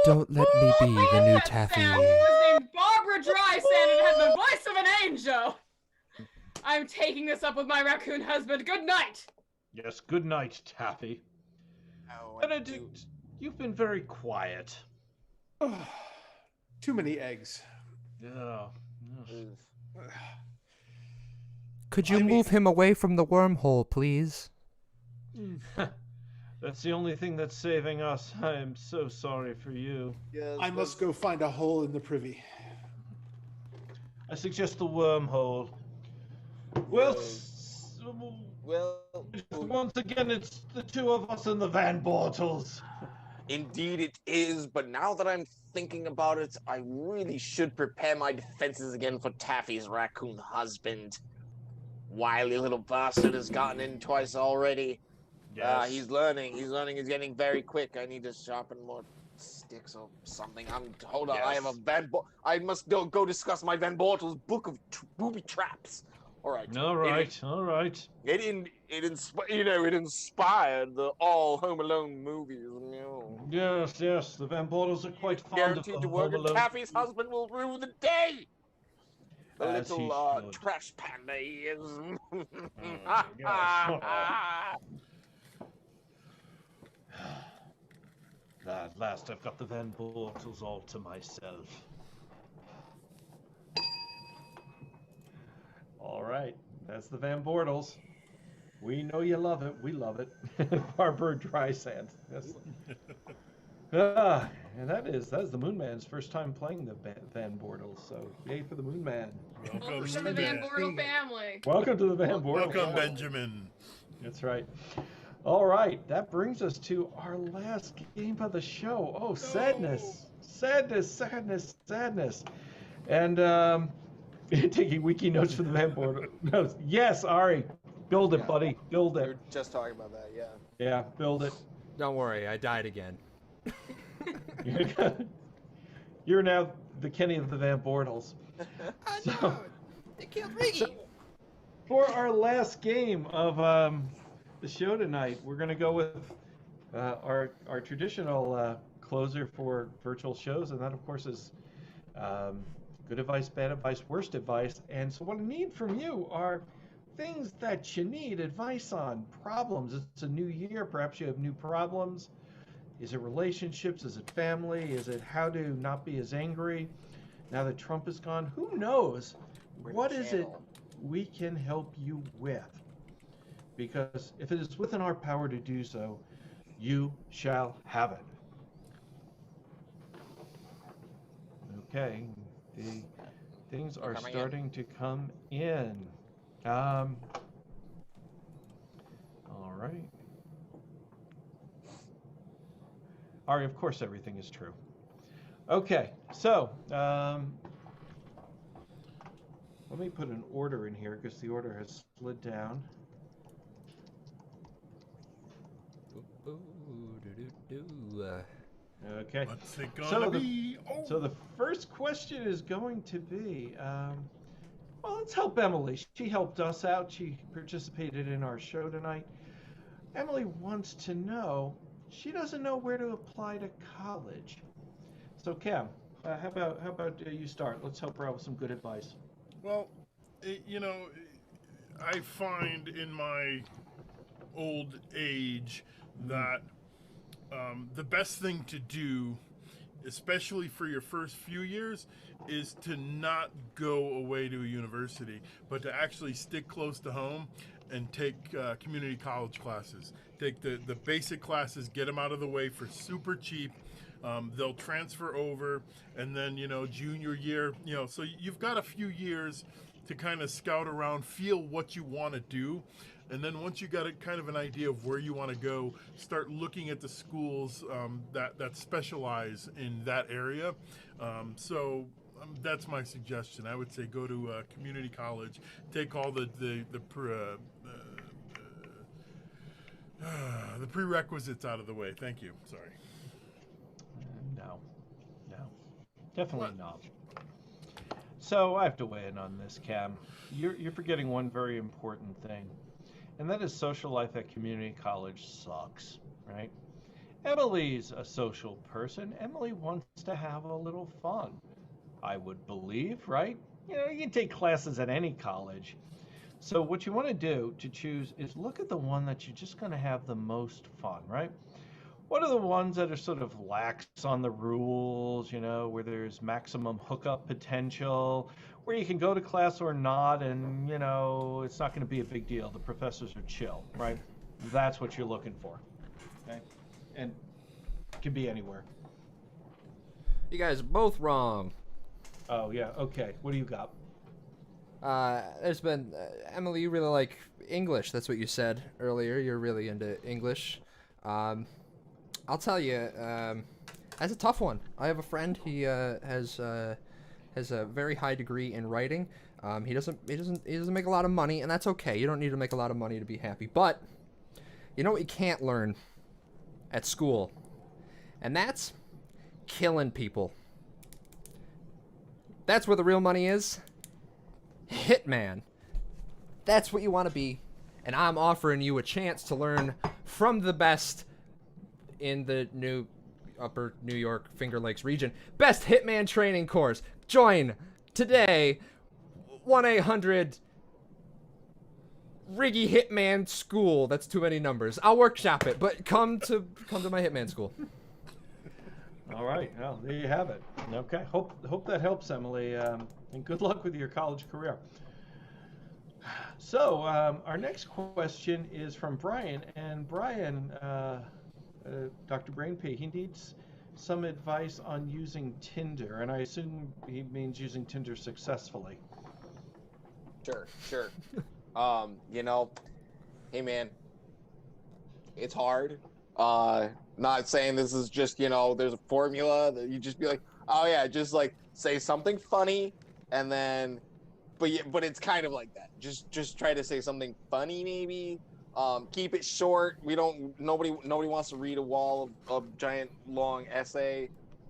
Don't let me be the new That Taffy. Sand was named Barbara Drysand and had the voice of an angel. I'm taking this up with my raccoon husband. Good night. Yes, good night, Taffy. Benedict, you've been very quiet. Too many eggs. Yeah. Could you move him away from the wormhole, please? That's the only thing that's saving us. I am so sorry for you. I must go find a hole in the privy. I suggest the wormhole. Well, once again, it's the two of us and the Van Bortles. Indeed it is, but now that I'm thinking about it, I really should prepare my defenses again for Taffy's raccoon husband. Wily little bastard has gotten in twice already. Yes. He's learning. He's getting very quick. I need to sharpen more sticks or something. Hold on. I have a I must go discuss my Van Bortles book of booby traps. All right. All right. It inspired the all Home Alone movies. You know. Yes. The Van Bortles are quite fond Guaranteed of to the work, Home and Alone. Taffy's husband will rue the day. The As he little should. trash panda he is. At last, I've got the Van Bortles all to myself. All right, that's the Van Bortles. We know you love it. We love it. Barbara Drysand. Yes. And that is the Moonman's first time playing the Van Bortles. So yay for the Moonman. Welcome, To the Van Bortle family. Welcome to the Van Bortles. Welcome, Benjamin. That's right. All right, that brings us to our last game of the show. Oh, sadness. And taking wiki notes for the Van Bortles. No, yes, Ari, build it, buddy. Build We it. were just talking about that, yeah. Yeah, build it. Don't worry, I died again. You're now the Kenny of the Van Bortles. No, they killed me. For our last game of the show tonight, we're going to go with our traditional closer for virtual shows, and that, of course, is good advice, bad advice, worst advice. And so what I need from you are things that you need advice on, problems. It's a new year. Perhaps you have new problems. Is it relationships? Is it family? Is it how to not be as angry now that Trump is gone? Who knows? What is it we can help you with? Because if it is within our power to do so, you shall have it. Okay, the things are starting to come in. All right. Ari, of course everything is true. Okay, so let me put an order in here because the order has slid down. Okay. What's it gonna be? So the first question is going to be, well, let's help Emily. She helped us out. She participated in our show tonight. Emily wants to know, she doesn't know where to apply to college. So Cam, how about you start? Let's help her out with some good advice. Well, I find in my old age that the best thing to do, especially for your first few years, is to not go away to a university, but to actually stick close to home and take community college classes. Take the basic classes, get them out of the way for super cheap. They'll transfer over, and then, junior year, so you've got a few years to kind of scout around, feel what you want to do. And then once you got kind of an idea of where you want to go, start looking at the schools that specialize in that area. That's my suggestion. I would say go to community college, take all the prerequisites out of the way. Thank you. Sorry. No, definitely not. So I have to weigh in on this, Cam. You're forgetting one very important thing, and that is social life at community college sucks, right? Emily's a social person. Emily wants to have a little fun, I would believe, right? You can take classes at any college. So what you want to do to choose is look at the one that you're just going to have the most fun, right? What are the ones that are sort of lax on the rules, where there's maximum hookup potential, where you can go to class or not, and, it's not going to be a big deal. The professors are chill, right? That's what you're looking for, okay? And it can be anywhere. You guys are both wrong. Oh, yeah, okay. What do you got? There's been, Emily, you really like English. That's what you said earlier. You're really into English. I'll tell you, that's a tough one. I have a friend. He has a very high degree in writing. He doesn't make a lot of money, and that's okay. You don't need to make a lot of money to be happy. But you know what you can't learn at school, and that's killing people. That's where the real money is. Hitman. That's what you want to be. And I'm offering you a chance to learn from the best in the new Upper New York Finger Lakes region. Best Hitman training course. Join today. 1-800 Riggy Hitman School. That's too many numbers. I'll workshop it, but come to my Hitman school. All right. Well, there you have it. Okay. Hope that helps, Emily. And good luck with your college career. So our next question is from Brian, and Brian, Dr. Brainpee, he needs some advice on using Tinder, and I assume he means using Tinder successfully. Sure. You know, hey man, it's hard. Not saying this is just, you know, there's a formula that you just be like, oh yeah, just like say something funny, and then, but it's kind of like that. Just try to say something funny, maybe. Keep it short. Nobody wants to read a wall of giant long essay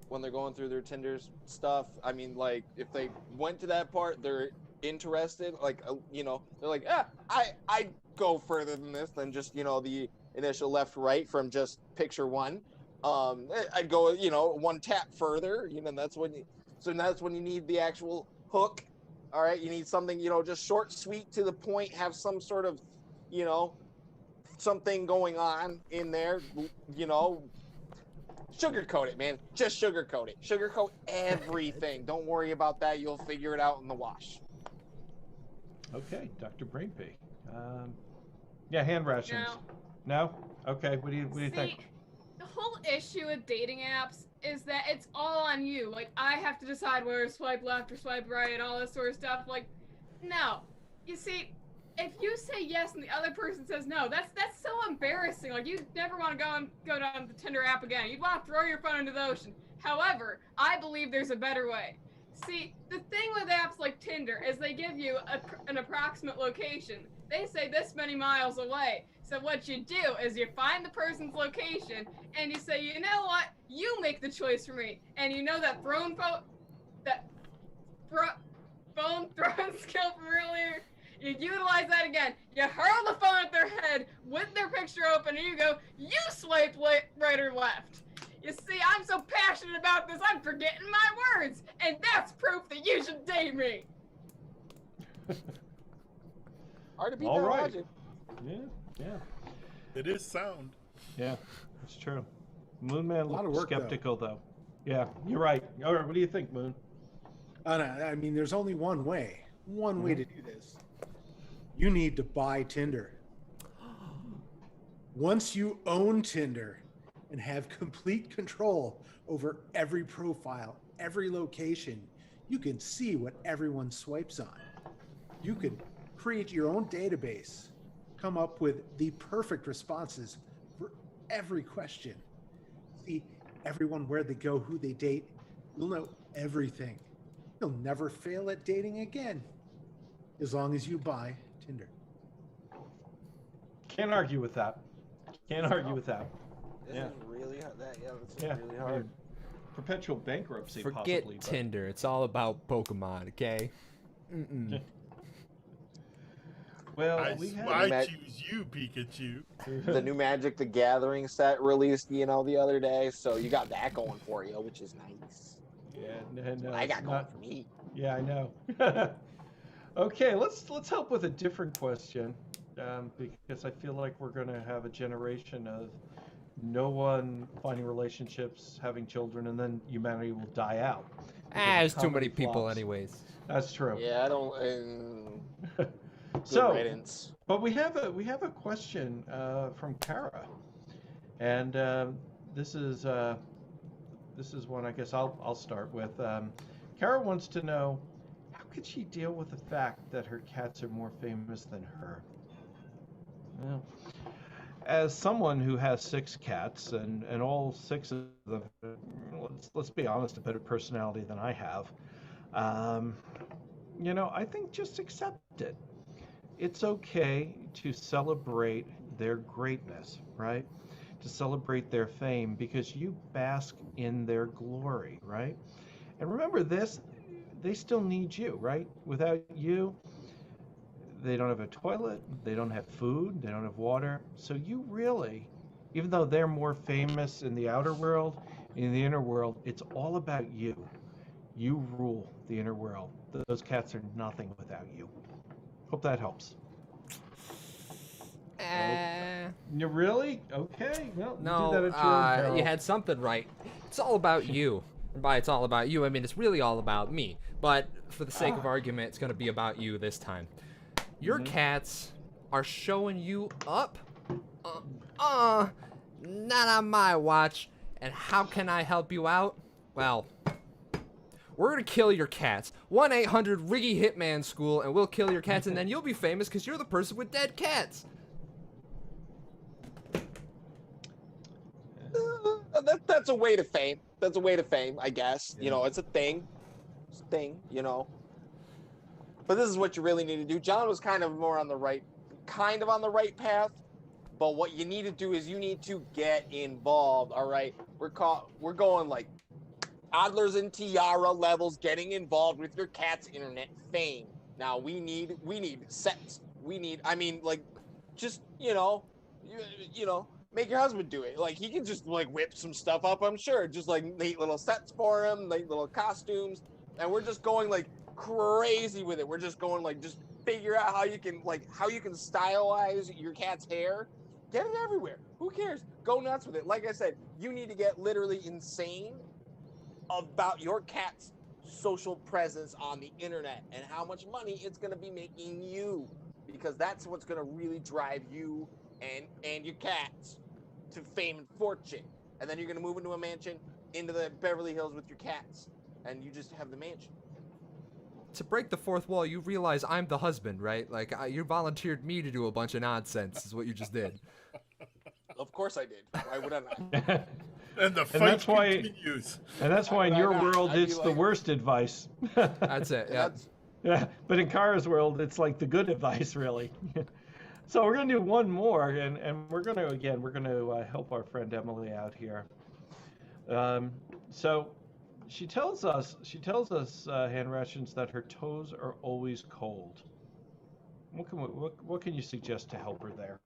when they're going through their Tinder stuff. I mean, like, if they went to that part, they're interested. Like, you know, they're like, I go further than this than just, you know, the initial left right from just picture one. I'd go, you know, one tap further. You know, that's when you need the actual hook. All right, you need something, you know, just short, sweet, to the point. Have some sort of, you know, something going on in there, you know. Sugarcoat it, man. Just sugarcoat it. Sugarcoat everything. Don't worry about that. You'll figure it out in the wash. Okay, Dr. Brainpee. Yeah, hand rations. No? Okay. What do you think? The whole issue with dating apps is that it's all on you. Like, I have to decide whether to swipe left or swipe right and all this sort of stuff. Like, no. You see, if you say yes and the other person says no, that's so embarrassing. Like, you never want to go down the Tinder app again. You'd want to throw your phone into the ocean. However, I believe there's a better way. See, the thing with apps like Tinder is they give you an approximate location. They say this many miles away. So what you do is you find the person's location and you say, you know what? You make the choice for me. And you know that phone throwing skill from earlier? You utilize that again. You hurl the phone at their head with their picture open and you go, you swiped right or left. You see, I'm so passionate about this, I'm forgetting my words. And that's proof that you should date me. Hard to beat All that right. logic. Yeah. It is sound. Yeah, it's true. Moonman lot of looks work, skeptical, though. Yeah, you're right. All right, what do you think, Moon? I mean, there's only one way way to do this. You need to buy Tinder. Once you own Tinder and have complete control over every profile, every location, you can see what everyone swipes on. You can create your own database, come up with the perfect responses for every question. See everyone, where they go, who they date. You'll know everything. You'll never fail at dating again, as long as you buy Tinder. Can't argue with that. Can't argue with that. This is really hard. That's really I hard. mean, perpetual bankruptcy, Forget possibly. Tinder. It's all about Pokemon, okay? Well, I choose you, Pikachu. The new Magic the Gathering set released, you know, the other day, so you got that going for you, which is nice. Yeah, no, I got going for me. Yeah, I know. Okay, let's help with a different question, because I feel like we're going to have a generation of no one finding relationships, having children, and then humanity will die out. There's too many people anyways. That's true. Yeah, I don't. So, but we have a question from Kara, and this is one I guess I'll start with. Kara wants to know, how could she deal with the fact that her cats are more famous than her? Well, as someone who has 6 cats, and all 6 of them, let's be honest, a better personality than I have, you know, I think just accept it. It's okay to celebrate their greatness, right? to celebrate their fame because you bask in their glory, right? And remember this, they still need you, right? Without you, they don't have a toilet, they don't have food, they don't have water. So you really, even though they're more famous in the outer world, in the inner world, it's all about you. You rule the inner world. Those cats are nothing without you. Hope that helps. You really? Okay. Well, No, you do that at your own peril. you had something right. It's all about you. And by it's all about you, I mean it's really all about me. But for the sake of argument, it's going to be about you this time. Your cats are showing you up? Not on my watch. And how can I help you out? Well, we're going to kill your cats. 1-800-RIGGY-HITMAN School, and we'll kill your cats, and then you'll be famous because you're the person with dead cats. That's a way to fame. That's a way to fame, I guess. You know, it's a thing. It's a thing, you know. But this is what you really need to do. John was kind of on the right path. But what you need to do is you need to get involved. All right, we're going like toddlers and tiara levels, getting involved with your cat's internet fame. Now we need sets. Just you know, make your husband do it. Like he can just like whip some stuff up. I'm sure, just like neat little sets for him, like little costumes, and we're just going like crazy with it. We're just going like just figure out how you can stylize your cat's hair. Get it everywhere. Who cares? Go nuts with it. Like I said, you need to get literally insane about your cat's social presence on the internet and how much money it's going to be making you, because that's what's going to really drive you and your cats to fame and fortune. And then you're going to move into a mansion into the Beverly Hills with your cats, and you just have the mansion. To break the fourth wall, you realize I'm the husband, right? Like, you volunteered me to do a bunch of nonsense, is what you just did. Of course I did. Why would I not? And the fight continues. And that's why in your world, it's the worst advice. That's it, yeah. Yeah, but in Kara's world, it's like the good advice, really. So we're going to do one more, and we're going to help our friend Emily out here. So she tells us, Hand Rations, that her toes are always cold. What can you suggest to help her there?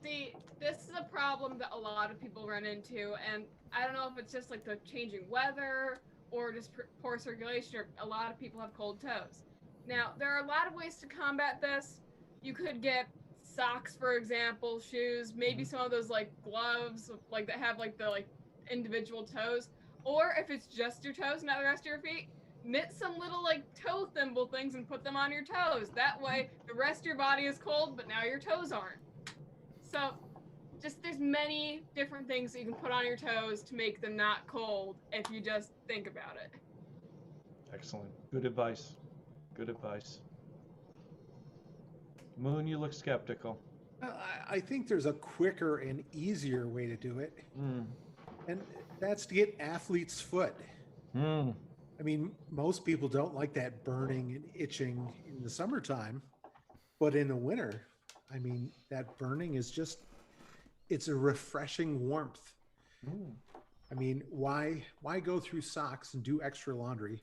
See, this is a problem that a lot of people run into, and I don't know if it's just like the changing weather or just poor circulation, or a lot of people have cold toes. Now, there are a lot of ways to combat this. You could get socks, for example, shoes, maybe some of those like gloves, like that have like the individual toes. Or if it's just your toes, not the rest of your feet, knit some little like toe thimble things and put them on your toes. That way, the rest of your body is cold, but now your toes aren't. So, there's many different things that you can put on your toes to make them not cold if you just think about it. Excellent. Good advice. Good advice. Moon, you look skeptical. I think there's a quicker and easier way to do it. And that's to get athlete's foot. I mean, most people don't like that burning and itching in the summertime, but in the winter, I mean, that burning is it's a refreshing warmth. I mean, why go through socks and do extra laundry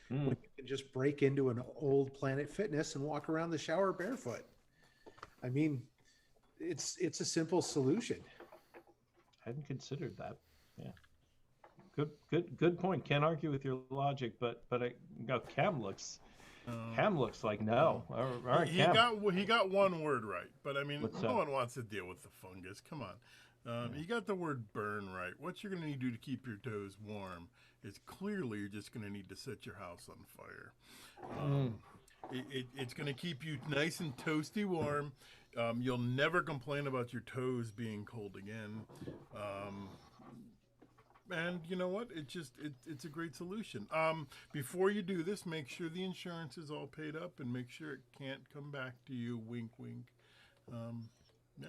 when you can just break into an old Planet Fitness and walk around the shower barefoot? I mean, it's a simple solution. I hadn't considered that. Yeah. Good point. Can't argue with your logic, but Cam looks like no. All right, he got one word right, but I mean, no one wants to deal with the fungus. Come on. You got the word burn right. What you're going to need to do to keep your toes warm is clearly you're just going to need to set your house on fire. It's going to keep you nice and toasty warm. You'll never complain about your toes being cold again. And you know what? It's a great solution. Before you do this, make sure the insurance is all paid up and make sure it can't come back to you. Wink, wink. Yeah.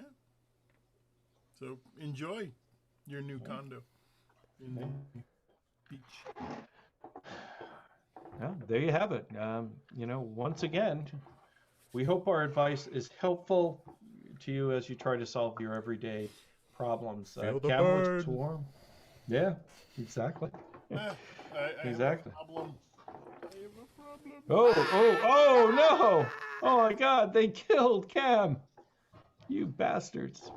So enjoy your new condo in the beach. Well, there you have it. Once again, we hope our advice is helpful to you as you try to solve your everyday problems. Feel the Cam, what's burn. warm? Yeah, exactly. I Exactly. have a problem. I have a problem. Oh no! Oh my God, they killed Cam. You bastards.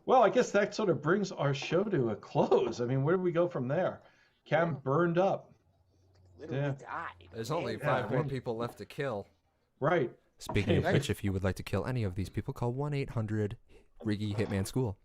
Well, I guess that sort of brings our show to a close. I mean, where do we go from there? Cam burned up. Literally Yeah. died. There's only Man, 5 more right. people left to kill. Right. Speaking of which, if you would like to kill any of these people, call 1-800-RIGGY Hitman School.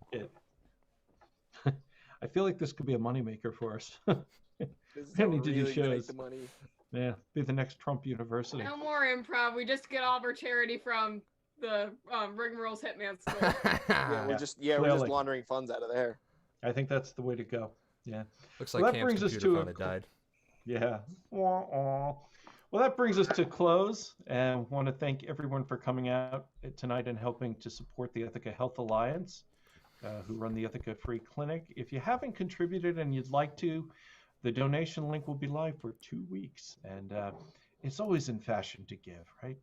I feel like this could be a moneymaker for us. This is We don't need to do really gonna make shows. the money. Yeah, be the next Trump University. No more improv. We just get all of our charity from the Rigarole's Hitman School. Yeah, we're just Clearly. laundering funds out of there. I think that's the way to go. Yeah. Looks Well, like that Cam's brings us computer to a finally died. Yeah. Wah, wah. Well, that brings us to close, and want to thank everyone for coming out tonight and helping to support the Ithaca Health Alliance, who run the Ithaca Free Clinic. If you haven't contributed and you'd like to, the donation link will be live for 2 weeks, and it's always in fashion to give, right?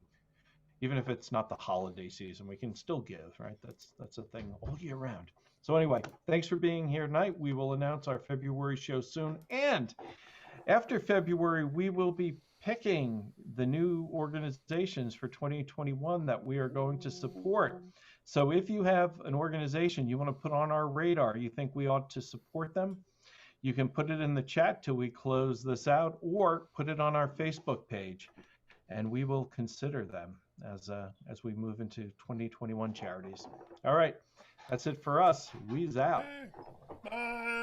Even if it's not the holiday season, we can still give, right? That's a thing all year round. So anyway, thanks for being here tonight. We will announce our February show soon, and after February, we will be picking the new organizations for 2021 that we are going to support. So if you have an organization you want to put on our radar, you think we ought to support them, you can put it in the chat till we close this out, or put it on our Facebook page, and we will consider them as we move into 2021 charities. All right, that's it for us. We's out. Bye.